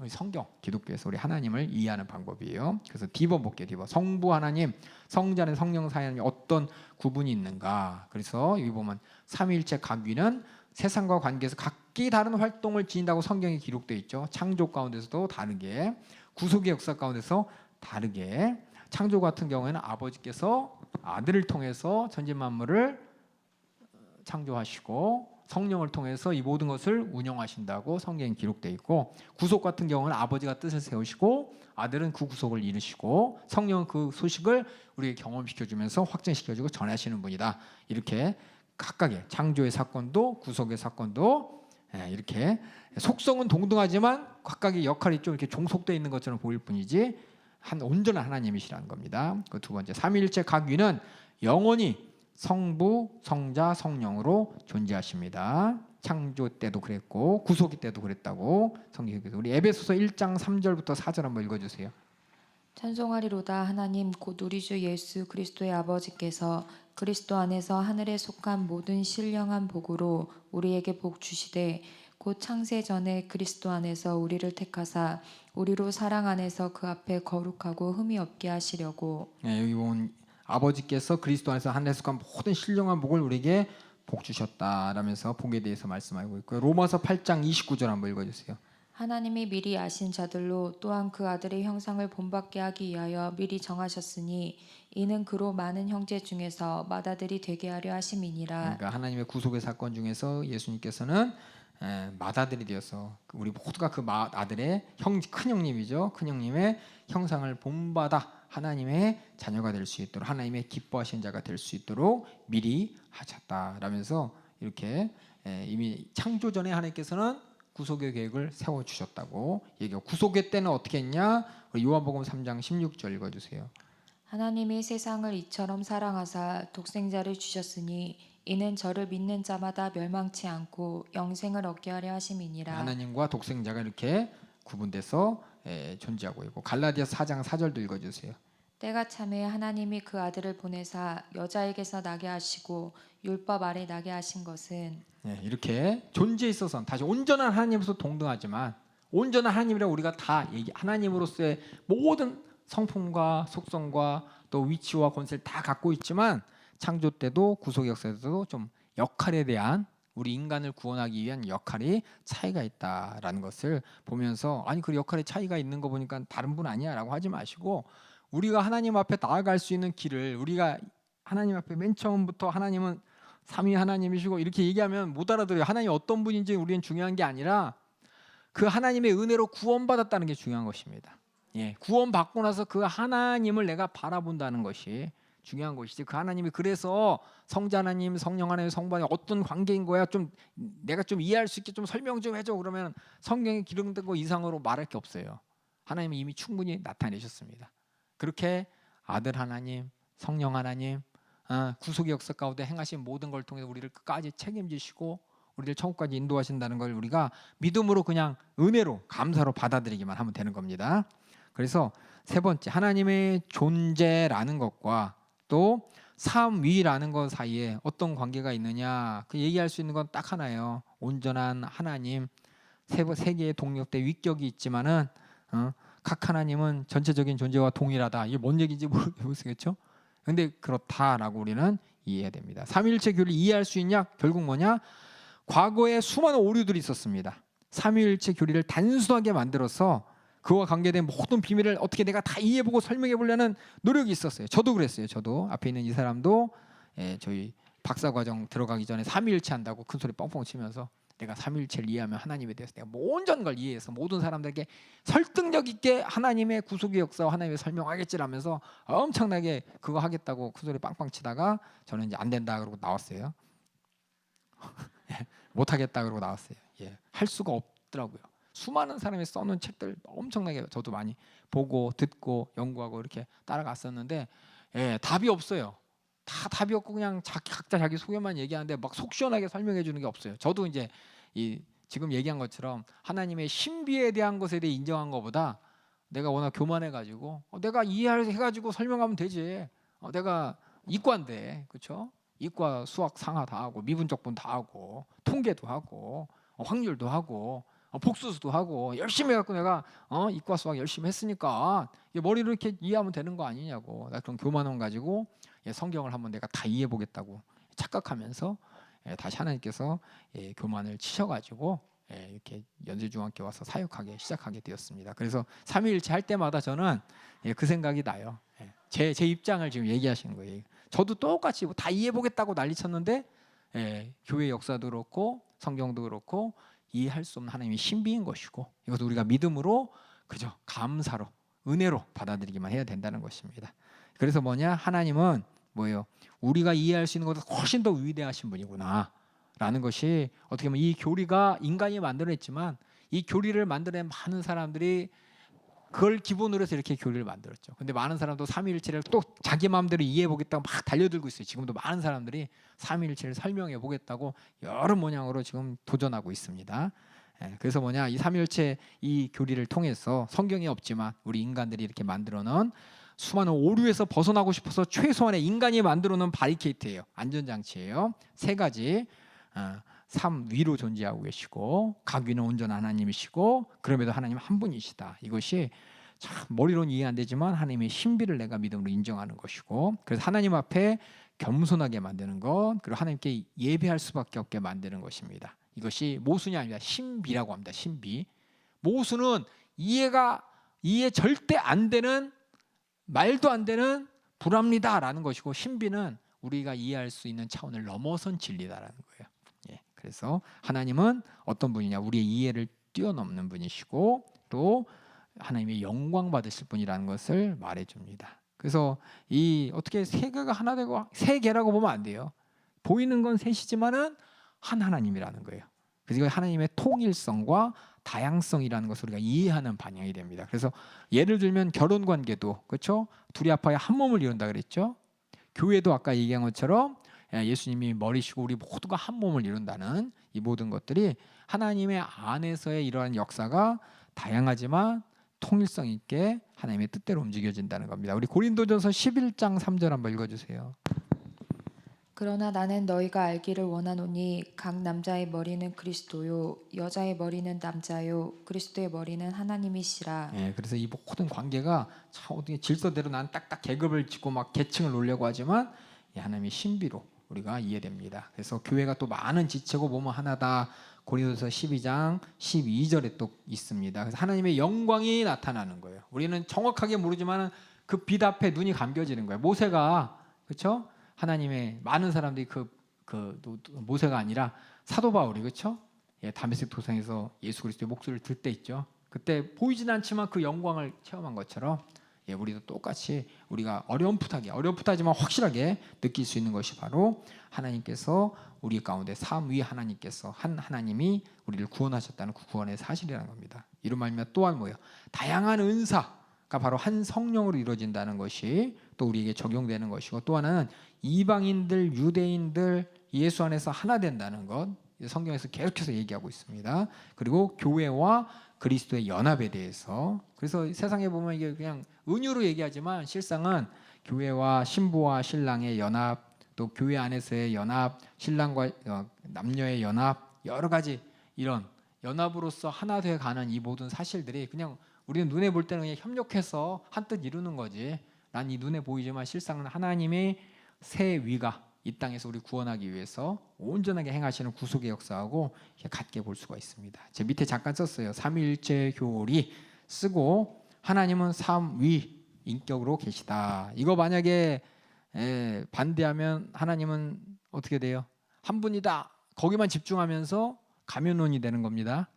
성경, 기독교에서 우리 하나님을 이해하는 방법이에요. 그래서 D번 볼게요. D번. 성부 하나님, 성자 하나님, 성령 하나님 어떤 구분이 있는가? 그래서 여기 보면 삼위일체 각위는 세상과 관계에서 각기 다른 활동을 지닌다고 성경에 기록되어 있죠. 창조 가운데서도 다르게, 구속의 역사 가운데서 다르게. 창조 같은 경우에는 아버지께서 아들을 통해서 전진 만물을 창조하시고 성령을 통해서 이 모든 것을 운영하신다고 성경에 기록되어 있고, 구속 같은 경우는 아버지가 뜻을 세우시고 아들은 그 구속을 이루시고 성령은 그 소식을 우리에게 경험시켜주면서 확증시켜주고 전하시는 분이다. 이렇게 각각의 창조의 사건도 구속의 사건도 이렇게 속성은 동등하지만 각각의 역할이 좀 이렇게 종속되어 있는 것처럼 보일 뿐이지 한 온전한 하나님이시라는 겁니다. 그 두 번째, 삼위일체 각위는 영원히 성부, 성자, 성령으로 존재하십니다. 창조 때도 그랬고 구속이 때도 그랬다고 성경에서. 우리 에베소서 1장 3절부터 4절 한번 읽어주세요. 찬송하리로다. 하나님 곧 우리 주 예수 그리스도의 아버지께서 그리스도 안에서 하늘에 속한 모든 신령한 복으로 우리에게 복 주시되 곧 창세 전에 그리스도 안에서 우리를 택하사 우리로 사랑 안에서 그 앞에 거룩하고 흠이 없게 하시려고. 여기 보면 아버지께서 그리스도 안에서 하늘에 속한 모든 신령한 복을 우리에게 복 주셨다라면서 복에 대해서 말씀하고 있고요. 로마서 8장 29절 한번 읽어주세요. 하나님이 미리 아신 자들로 또한 그 아들의 형상을 본받게 하기 위하여 미리 정하셨으니 이는 그로 많은 형제 중에서 맏아들이 되게 하려 하심이니라. 그러니까 하나님의 구속의 사건 중에서 예수님께서는 맏아들이 되어서 우리 모두가 그 맏아들의 큰 형님이죠. 큰 형님의 형상을 본받아 하나님의 자녀가 될 수 있도록, 하나님의 기뻐하시는 자가 될 수 있도록 미리 하셨다라면서 이렇게 이미 창조 전에 하나님께서는 구속의 계획을 세워 주셨다고 얘기하고, 구속의 때는 어떻게 했냐? 우리 요한복음 3장 16절 읽어주세요. 하나님이 세상을 이처럼 사랑하사 독생자를 주셨으니 이는 저를 믿는 자마다 멸망치 않고 영생을 얻게 하려 하심이니라. 하나님과 독생자가 이렇게 구분돼서 존재하고 있고, 갈라디아서 4장 4절도 읽어주세요. 때가 참에 하나님이 그 아들을 보내사 여자에게서 나게 하시고 율법 아래 나게 하신 것은. 이렇게 존재에 있어서는 다시 온전한 하나님으로서 동등하지만, 온전한 하나님이라 우리가 다 하나님으로서의 모든 성품과 속성과 또 위치와 권세를 다 갖고 있지만 창조 때도 구속 역사에서도 좀 역할에 대한, 우리 인간을 구원하기 위한 역할이 차이가 있다라는 것을 보면서, 아니 그 역할의 차이가 있는 거 보니까 다른 분 아니야 라고 하지 마시고, 우리가 하나님 앞에 나아갈 수 있는 길을, 우리가 하나님 앞에 맨 처음부터 하나님은 삼위 하나님이시고 이렇게 얘기하면 못 알아들어요. 하나님이 어떤 분인지 우리는 중요한 게 아니라 그 하나님의 은혜로 구원받았다는 게 중요한 것입니다. 구원받고 나서 그 하나님을 내가 바라본다는 것이 중요한 것이지, 그 하나님이 그래서 성자 하나님, 성령 하나님, 성부 하나님 어떤 관계인 거야, 좀 내가 좀 이해할 수 있게 좀 설명 좀 해줘. 그러면 성경에 기록된 거 이상으로 말할 게 없어요. 하나님이 이미 충분히 나타내셨습니다. 그렇게 아들 하나님, 성령 하나님, 구속의 역사 가운데 행하신 모든 걸 통해 우리를 끝까지 책임지시고 우리를 천국까지 인도하신다는 걸 우리가 믿음으로 그냥 은혜로 감사로 받아들이기만 하면 되는 겁니다. 그래서 세 번째, 하나님의 존재라는 것과 또 삼위라는 것 사이에 어떤 관계가 있느냐, 그 얘기할 수 있는 건 딱 하나예요. 온전한 하나님, 세 개의 동력대 위격이 있지만은 각 하나님은 전체적인 존재와 동일하다. 이게 뭔 얘기인지 모르겠죠? 근데 그렇다라고 우리는 이해해야 됩니다. 삼위일체 교리를 이해할 수 있냐? 결국 뭐냐? 과거에 수많은 오류들이 있었습니다. 삼위일체 교리를 단순하게 만들어서 그와 관계된 모든 비밀을 어떻게 내가 다 이해해보고 설명해보려는 노력이 있었어요. 저도 그랬어요. 저도 앞에 있는 이 사람도 저희 박사과정 들어가기 전에 삼위일체 한다고 큰 소리 뻥뻥 치면서 내가 삼위일체를 이해하면 하나님에 대해서 내가 온전 걸 이해해서 모든 사람들에게 설득력 있게 하나님의 구속의 역사와 하나님의 설명하겠지라면서 엄청나게 그거 하겠다고 큰 소리 빵빵 치다가 저는 이제 안 된다 그러고 나왔어요. 못 하겠다 그러고 나왔어요. 할 수가 없더라고요. 수많은 사람이 써놓은 책들 엄청나게 저도 많이 보고 듣고 연구하고 이렇게 따라갔었는데 답이 없어요. 다 답이 없고 그냥 각자 자기 소견만 얘기하는데 막 속 시원하게 설명해 주는 게 없어요. 저도 이제 지금 얘기한 것처럼 하나님의 신비에 대한 것에 대해 인정한 것보다 내가 워낙 교만해가지고 내가 이해해가지고 설명하면 되지. 내가 이과인데, 그렇죠? 이과 수학 상하 다 하고 미분적분 다 하고 통계도 하고 확률도 하고 복수수도 하고 열심히 해갖고 내가 이과 수학 열심히 했으니까 머리로 이렇게 이해하면 되는 거 아니냐고. 나 그런 교만함 가지고 성경을 한번 내가 다 이해해보겠다고 착각하면서 다시 하나님께서 교만을 치셔가지고 이렇게 연세중학교 와서 사역하기 시작하게 되었습니다. 그래서 삼위일체 할 때마다 저는 그 생각이 나요. 제 입장을 지금 얘기하시는 거예요. 저도 똑같이 다 이해해보겠다고 난리쳤는데 교회 역사도 그렇고 성경도 그렇고 이해할 수 없는 하나님의 신비인 것이고, 이것도 우리가 믿음으로 그저 감사로 은혜로 받아들이기만 해야 된다는 것입니다. 그래서 뭐냐, 하나님은 뭐예요? 우리가 이해할 수 있는 것보다 훨씬 더 위대하신 분이구나 라는 것이, 어떻게 보면 이 교리가 인간이 만들어냈지만 이 교리를 만들어낸 많은 사람들이 그걸 기본으로 해서 이렇게 교리를 만들었죠. 근데 많은 사람도 삼위일체를 또 자기 마음대로 이해해보겠다고 막 달려들고 있어요. 지금도 많은 사람들이 삼위일체를 설명해보겠다고 여러 모양으로 지금 도전하고 있습니다. 그래서 뭐냐, 이 삼위일체 이 교리를 통해서 성경에 없지만 우리 인간들이 이렇게 만들어놓은 수많은 오류에서 벗어나고 싶어서 최소한의 인간이 만들어놓은 바리케이트예요. 안전장치예요. 세 가지. 삼위로 존재하고 계시고 각위는 온전한 하나님이시고 그럼에도 하나님 한 분이시다. 이것이 참 머리로는 이해 안 되지만 하나님의 신비를 내가 믿음으로 인정하는 것이고, 그래서 하나님 앞에 겸손하게 만드는 것, 그리고 하나님께 예배할 수밖에 없게 만드는 것입니다. 이것이 모순이 아닙니다. 신비라고 합니다. 신비. 모순은 이해 절대 안 되는, 말도 안 되는 불합리다라는 것이고, 신비는 우리가 이해할 수 있는 차원을 넘어선 진리다라는 거예요. 그래서 하나님은 어떤 분이냐, 우리의 이해를 뛰어넘는 분이시고 또 하나님의 영광 받으실 분이라는 것을 말해줍니다. 그래서 이 어떻게 세 개가 하나 되고, 세 개라고 보면 안 돼요. 보이는 건 셋이지만은 한 하나님이라는 거예요. 그래서 이거 하나님의 통일성과 다양성이라는 것을 우리가 이해하는 반영이 됩니다. 그래서 예를 들면 결혼 관계도 그렇죠. 둘이 합하여 한 몸을 이룬다 그랬죠. 교회도 아까 얘기한 것처럼 예수님이 머리시고 우리 모두가 한 몸을 이룬다는 이 모든 것들이 하나님의 안에서의 이러한 역사가 다양하지만 통일성 있게 하나님의 뜻대로 움직여진다는 겁니다. 우리 고린도전서 11장 3절 한번 읽어주세요. 그러나 나는 너희가 알기를 원하노니 각 남자의 머리는 그리스도요 여자의 머리는 남자요 그리스도의 머리는 하나님이시라. 그래서 이 모든 관계가 참 어떻게 질서대로 난 딱딱 계급을 짓고 막 계층을 놓으려고 하지만 하나님의 신비로 우리가 이해됩니다. 그래서 교회가 또 많은 지체고 몸은 하나다. 고린도서 12장 12절에 또 있습니다. 그래서 하나님의 영광이 나타나는 거예요. 우리는 정확하게 모르지만 그 빛 앞에 눈이 감겨지는 거예요. 모세가 그렇죠? 하나님의 많은 사람들이 그 모세가 아니라 사도 바울이 그렇죠? 다메섹 도상에서 예수 그리스도의 목소리를 들 때 있죠. 그때 보이진 않지만 그 영광을 체험한 것처럼 우리도 똑같이 우리가 어렴풋하지만 확실하게 느낄 수 있는 것이 바로 하나님께서 우리 가운데 삼위 하나님께서 한 하나님이 우리를 구원하셨다는 그 구원의 사실이라는 겁니다. 이로 말미암아 또한 뭐예요? 다양한 은사가 바로 한 성령으로 이루어진다는 것이 또 우리에게 적용되는 것이고, 또 하나는 이방인들, 유대인들 예수 안에서 하나 된다는 것, 성경에서 계속해서 얘기하고 있습니다. 그리고 교회와 그리스도의 연합에 대해서, 그래서 세상에 보면 이게 그냥 은유로 얘기하지만 실상은 교회와 신부와 신랑의 연합, 또 교회 안에서의 연합, 신랑과 남녀의 연합, 여러 가지 이런 연합으로서 하나 돼 가는 이 모든 사실들이 그냥 우리는 눈에 볼 때는 그냥 협력해서 한뜻 이루는 거지, 난 이 눈에 보이지만 실상은 하나님의 새 위가 이 땅에서 우리 구원하기 위해서 온전하게 행하시는 구속의 역사하고 같게 볼 수가 있습니다. 제 밑에 잠깐 썼어요. 삼위일체 교리 쓰고 하나님은 삼위 인격으로 계시다. 이거 만약에 반대하면 하나님은 어떻게 돼요? 한 분이다. 거기만 집중하면서 가면론이 되는 겁니다.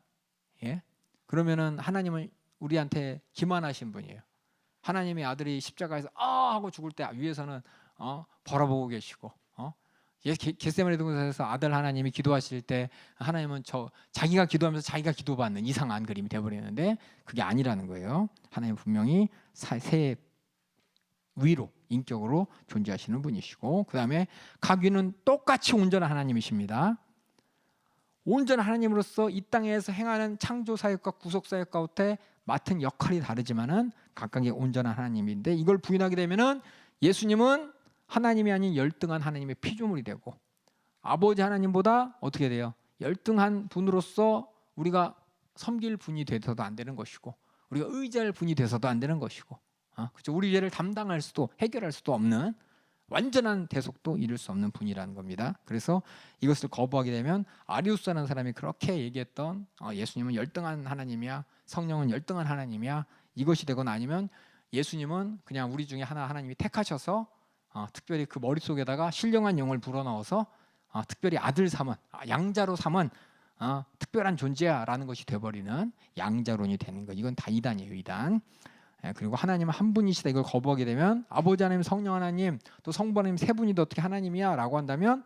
그러면은 하나님은 우리한테 기만하신 분이에요. 하나님의 아들이 십자가에서 하고 죽을 때 위에서는 바라보고 계시고, 겟세마네 동산에서 아들 하나님이 기도하실 때 하나님은 자기가 기도하면서 자기가 기도받는 이상한 그림이 되어버리는데 그게 아니라는 거예요. 하나님 분명히 새 위로 인격으로 존재하시는 분이시고, 그 다음에 각위는 똑같이 온전한 하나님이십니다. 온전한 하나님으로서 이 땅에서 행하는 창조 사역과 구속 사역 가운데 맡은 역할이 다르지만은 각각의 온전한 하나님인데, 이걸 부인하게 되면은 예수님은 하나님이 아닌 열등한 하나님의 피조물이 되고, 아버지 하나님보다 어떻게 돼요? 열등한 분으로서 우리가 섬길 분이 돼서도 안 되는 것이고, 우리가 의지할 분이 돼서도 안 되는 것이고, 그렇죠? 우리 죄를 담당할 수도 해결할 수도 없는, 완전한 대속도 이룰 수 없는 분이라는 겁니다. 그래서 이것을 거부하게 되면 아리우스라는 사람이 그렇게 얘기했던 예수님은 열등한 하나님이야, 성령은 열등한 하나님이야, 이것이 되거나, 아니면 예수님은 그냥 우리 중에 하나님이 택하셔서 특별히 그 머릿속에다가 신령한 영을 불어넣어서 특별히 아들 삼은, 양자로 삼은 특별한 존재야 라는 것이 되어버리는 양자론이 되는 것. 이건 다 이단이에요, 이단. 그리고 하나님은 한 분이시다, 이걸 거부하게 되면 아버지 하나님, 성령 하나님, 또 성부 하나님 세 분이 어떻게 하나님이야 라고 한다면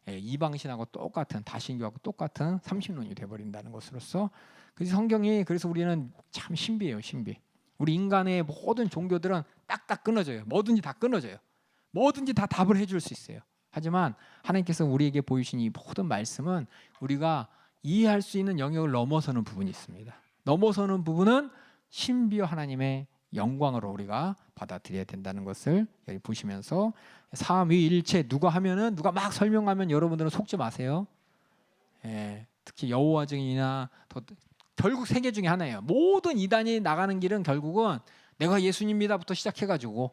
이방신하고 똑같은, 다신교하고 똑같은 삼신론이 되어버린다는 것으로서, 그래서 성경이, 그래서 우리는 참 신비해요, 신비. 우리 인간의 모든 종교들은 딱딱 끊어져요. 뭐든지 다 끊어져요. 뭐든지 다 답을 해줄 수 있어요. 하지만 하나님께서 우리에게 보이신 이 모든 말씀은 우리가 이해할 수 있는 영역을 넘어서는 부분이 있습니다. 넘어서는 부분은 신비와 하나님의 영광으로 우리가 받아들여야 된다는 것을 여기 보시면서, 삼위일체 누가 하면은, 누가 막 설명하면 여러분들은 속지 마세요. 특히 여호와 증인이나 결국 세 개 중에 하나예요. 모든 이단이 나가는 길은 결국은 내가 예수님이다부터 시작해가지고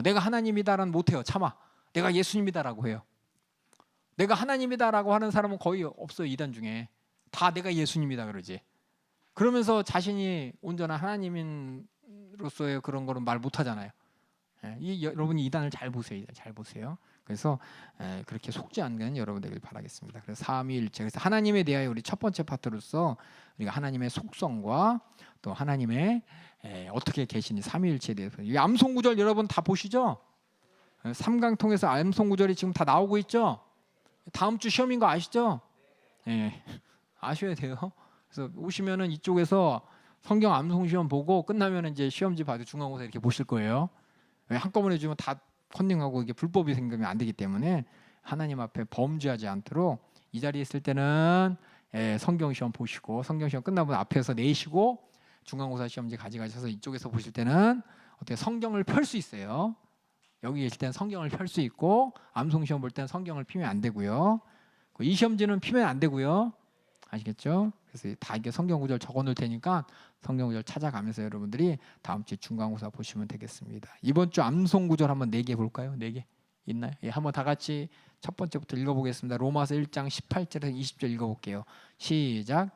내가 하나님이다라는 못해요. 참아. 내가 예수님이다라고 해요. 내가 하나님이다라고 하는 사람은 거의 없어요. 이단 중에 다 내가 예수님이다 그러지. 그러면서 자신이 온전한 하나님으로서의 그런 거는 말 못하잖아요. 여러분이 이단을 잘 보세요. 잘 보세요. 그래서 그렇게 속지 않는 여러분 되길 바라겠습니다. 그래서 삼위일체, 그래서 하나님에 대하여 우리 첫 번째 파트로서 우리가 하나님의 속성과 또 하나님의 어떻게 계시니, 삼위일체에 대해서, 이 암송구절 여러분 다 보시죠? 삼강통에서 암송구절이 지금 다 나오고 있죠? 다음 주 시험인 거 아시죠? 아셔야 돼요. 그래서 오시면은 이쪽에서 성경 암송 시험 보고 끝나면은 이제 시험지 봐도 중간고사 이렇게 보실 거예요. 한꺼번에 주면 다 컨닝하고 이게 불법이 생기면 안 되기 때문에 하나님 앞에 범죄하지 않도록 이 자리에 있을 때는 성경 시험 보시고, 성경 시험 끝나면 앞에서 내시고, 중간고사 시험지 가져가셔서 이쪽에서 보실 때는 어떻게 성경을 펼 수 있어요. 여기 계실 때는 성경을 펼 수 있고, 암송 시험 볼 때는 성경을 피면 안 되고요. 이 시험지는 피면 안 되고요. 아시겠죠? 그래서 다 이게 성경 구절 적어 놓을 테니까 성경 구절 찾아가면서 여러분들이 다음 주 중간고사 보시면 되겠습니다. 이번 주 암송 구절 한번 4개 볼까요? 4개 있나요? 한번 다 같이 첫 번째부터 읽어보겠습니다. 로마서 1장 18절에서 20절 읽어볼게요. 시작.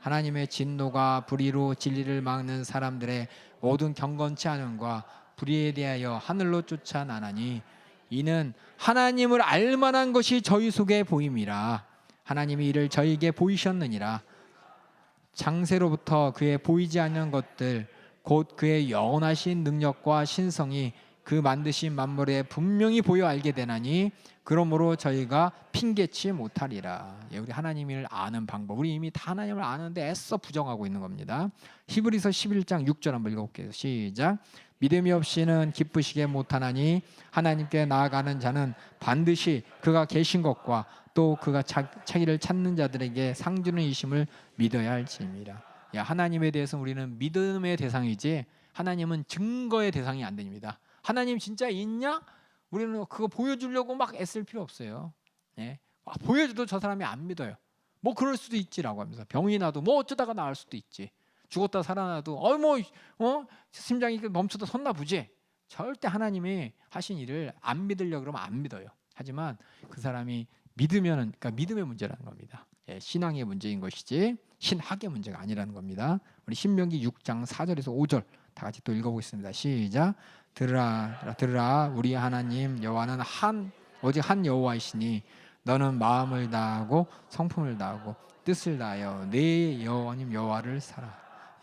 하나님의 진노가 불의로 진리를 막는 사람들의 모든 경건치 않음과 불의에 대하여 하늘로 쫓아나나니, 이는 하나님을 알만한 것이 저희 속에 보임이라. 하나님이 이를 저희에게 보이셨느니라. 장세로부터 그의 보이지 않는 것들, 곧 그의 영원하신 능력과 신성이 그 만드신 만물에 분명히 보여 알게 되나니, 그러므로 저희가 핑계치 못하리라. 우리 하나님을 아는 방법, 우리 이미 다 하나님을 아는데 애써 부정하고 있는 겁니다. 히브리서 11장 6절 한번 읽어볼게요. 시작. 믿음이 없이는 기쁘시게 못하나니, 하나님께 나아가는 자는 반드시 그가 계신 것과 또 그가 자기를 찾는 자들에게 상 주는 이심을 믿어야 할지니라. 하나님에 대해서 우리는 믿음의 대상이지, 하나님은 증거의 대상이 안 됩니다. 하나님 진짜 있냐? 우리는 그거 보여주려고 막 애쓸 필요 없어요. 보여줘도 저 사람이 안 믿어요. 뭐 그럴 수도 있지라고 하면서, 병이 나도 뭐 어쩌다가 나을 수도 있지, 죽었다 살아나도 심장이 멈추다 섰나 보지. 절대 하나님이 하신 일을 안 믿으려고 그러면 안 믿어요. 하지만 그 사람이 믿으면은, 그러니까 믿음의 문제라는 겁니다. 신앙의 문제인 것이지 신학의 문제가 아니라는 겁니다. 우리 신명기 6장 4절에서 5절 다 같이 또 읽어보겠습니다. 시작. 들으라 우리 하나님 여호와는 오직 한 여호와이시니, 너는 마음을 다하고 성품을 다하고 뜻을 다하여 내 여호와님 여호와를 사랑.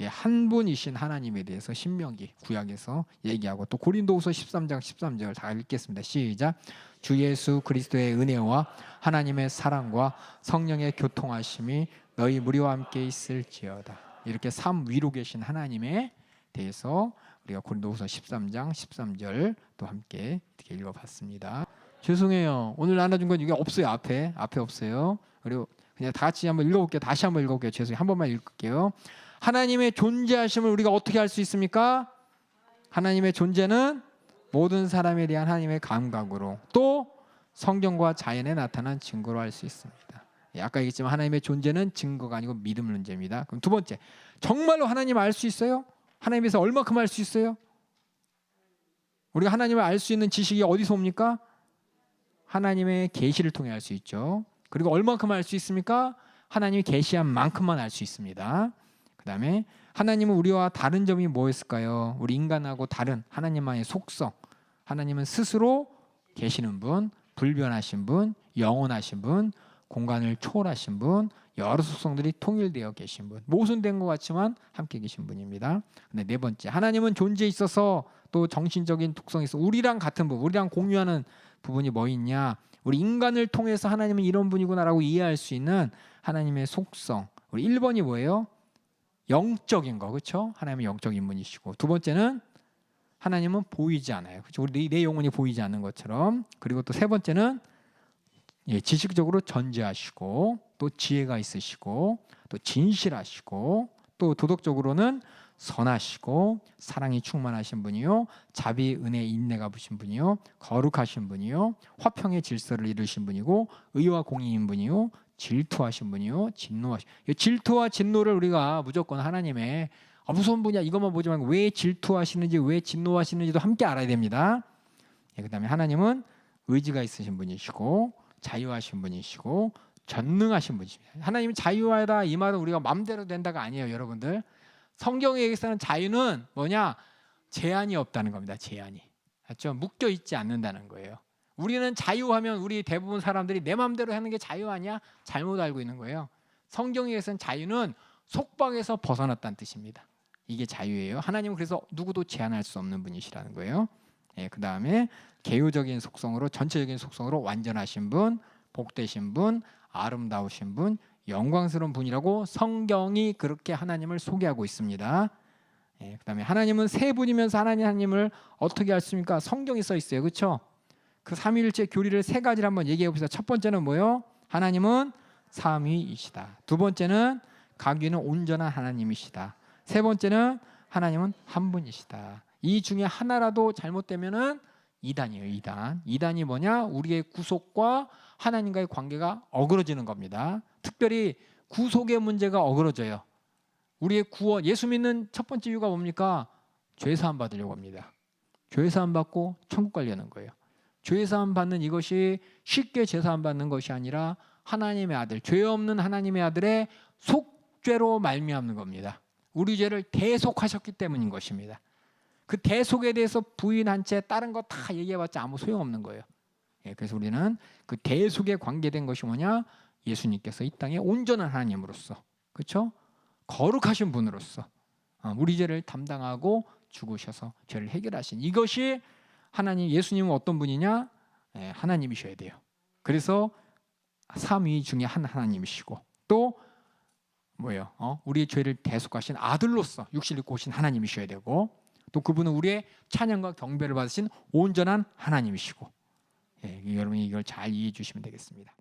한 분이신 하나님에 대해서 신명기 구약에서 얘기하고, 또 고린도후서 13장 13절 다 읽겠습니다. 시작. 주 예수 그리스도의 은혜와 하나님의 사랑과 성령의 교통하심이 너희 무리와 함께 있을지어다. 이렇게 위로 계신 하나님에 대해서 우리가 고린도후서 13장 13절 또 함께 이렇게 읽어봤습니다. 죄송해요. 오늘 나눠준 건 이게 없어요. 앞에 없어요. 그리고 그냥 다 같이 한번 읽어볼게요. 다시 한번 읽어볼게요. 죄송해요. 한 번만 읽을게요. 하나님의 존재하심을 우리가 어떻게 알 수 있습니까? 하나님의 존재는 모든 사람에 대한 하나님의 감각으로, 또 성경과 자연에 나타난 증거로 알 수 있습니다. 아까 얘기했지만 하나님의 존재는 증거가 아니고 믿음 문제입니다. 그럼 두 번째, 정말로 하나님을 알 수 있어요? 하나님에서 얼마큼 알 수 있어요? 우리가 하나님을 알 수 있는 지식이 어디서 옵니까? 하나님의 계시를 통해 알 수 있죠. 그리고 얼마큼 알 수 있습니까? 하나님이 계시한 만큼만 알 수 있습니다. 그 다음에 하나님은 우리와 다른 점이 뭐였을까요? 우리 인간하고 다른 하나님만의 속성. 하나님은 스스로 계시는 분, 불변하신 분, 영원하신 분, 공간을 초월하신 분, 여러 속성들이 통일되어 계신 분, 모순된 것 같지만 함께 계신 분입니다. 근데 네 번째, 하나님은 존재에 있어서 또 정신적인 특성이 있어 우리랑 같은 부분, 우리랑 공유하는 부분이 뭐 있냐? 우리 인간을 통해서 하나님은 이런 분이구나라고 이해할 수 있는 하나님의 속성. 우리 1번이 뭐예요? 영적인 거, 그렇죠? 하나님은 영적인 분이시고, 두 번째는 하나님은 보이지 않아요, 그렇죠? 우리 내 영혼이 보이지 않는 것처럼. 그리고 또 세 번째는 지식적으로 전제하시고, 또 지혜가 있으시고, 또 진실하시고, 또 도덕적으로는 선하시고 사랑이 충만하신 분이요, 자비, 은혜, 인내가 부신 분이요, 거룩하신 분이요, 화평의 질서를 이루신 분이고, 의와 공의인 분이요, 질투하신 분이요, 진노하신. 질투와 진노를 우리가 무조건 하나님의 무서운 분이야 이것만 보지 말고 왜 질투하시는지, 왜 진노하시는지도 함께 알아야 됩니다. 그다음에 하나님은 의지가 있으신 분이시고, 자유하신 분이시고, 전능하신 분이십니다. 하나님이 자유하다 이 말은 우리가 마음대로 된다가 아니에요, 여러분들. 성경에 얘기하는 자유는 뭐냐? 제한이 없다는 겁니다. 제한이. 맞죠? 묶여 있지 않는다는 거예요. 우리는 자유하면 우리 대부분 사람들이 내 마음대로 하는 게 자유 아니야? 잘못 알고 있는 거예요. 성경에 의해서는 자유는 속박에서 벗어났다는 뜻입니다. 이게 자유예요. 하나님은 그래서 누구도 제한할 수 없는 분이시라는 거예요. 그 다음에 개요적인 속성으로, 전체적인 속성으로 완전하신 분, 복되신 분, 아름다우신 분, 영광스러운 분이라고 성경이 그렇게 하나님을 소개하고 있습니다. 그 다음에 하나님은 세 분이면서 하나님을 어떻게 알습니까? 성경에 써 있어요, 그렇죠? 그 삼위일체 교리를 세 가지를 한번 얘기해 봅시다. 첫 번째는 뭐요? 하나님은 삼위이시다. 두 번째는 가귀는 온전한 하나님이시다. 세 번째는 하나님은 한 분이시다. 이 중에 하나라도 잘못되면은 이단이에요, 이단. 이단이 뭐냐? 우리의 구속과 하나님과의 관계가 어그러지는 겁니다. 특별히 구속의 문제가 어그러져요. 우리의 구원, 예수 믿는 첫 번째 이유가 뭡니까? 죄사함 받으려고 합니다. 죄사함 받고 천국 가려는 거예요. 죄사함 받는 이것이 쉽게 죄사함 받는 것이 아니라 하나님의 아들, 죄 없는 하나님의 아들의 속죄로 말미암는 겁니다. 우리 죄를 대속하셨기 때문인 것입니다. 그 대속에 대해서 부인한 채 다른 거 다 얘기해봤자 아무 소용없는 거예요. 그래서 우리는 그 대속에 관계된 것이 뭐냐? 예수님께서 이 땅에 온전한 하나님으로서, 그렇죠? 거룩하신 분으로서 우리 죄를 담당하고 죽으셔서 죄를 해결하신, 이것이 하나님. 예수님은 어떤 분이냐? 하나님이셔야 돼요. 그래서 삼위 중에 한 하나님이시고, 또 뭐예요? 우리의 죄를 대속하신 아들로서 육신을 입고 오신 하나님이셔야 되고, 또 그분은 우리의 찬양과 경배를 받으신 온전한 하나님이시고, 여러분이 이걸 잘 이해해 주시면 되겠습니다.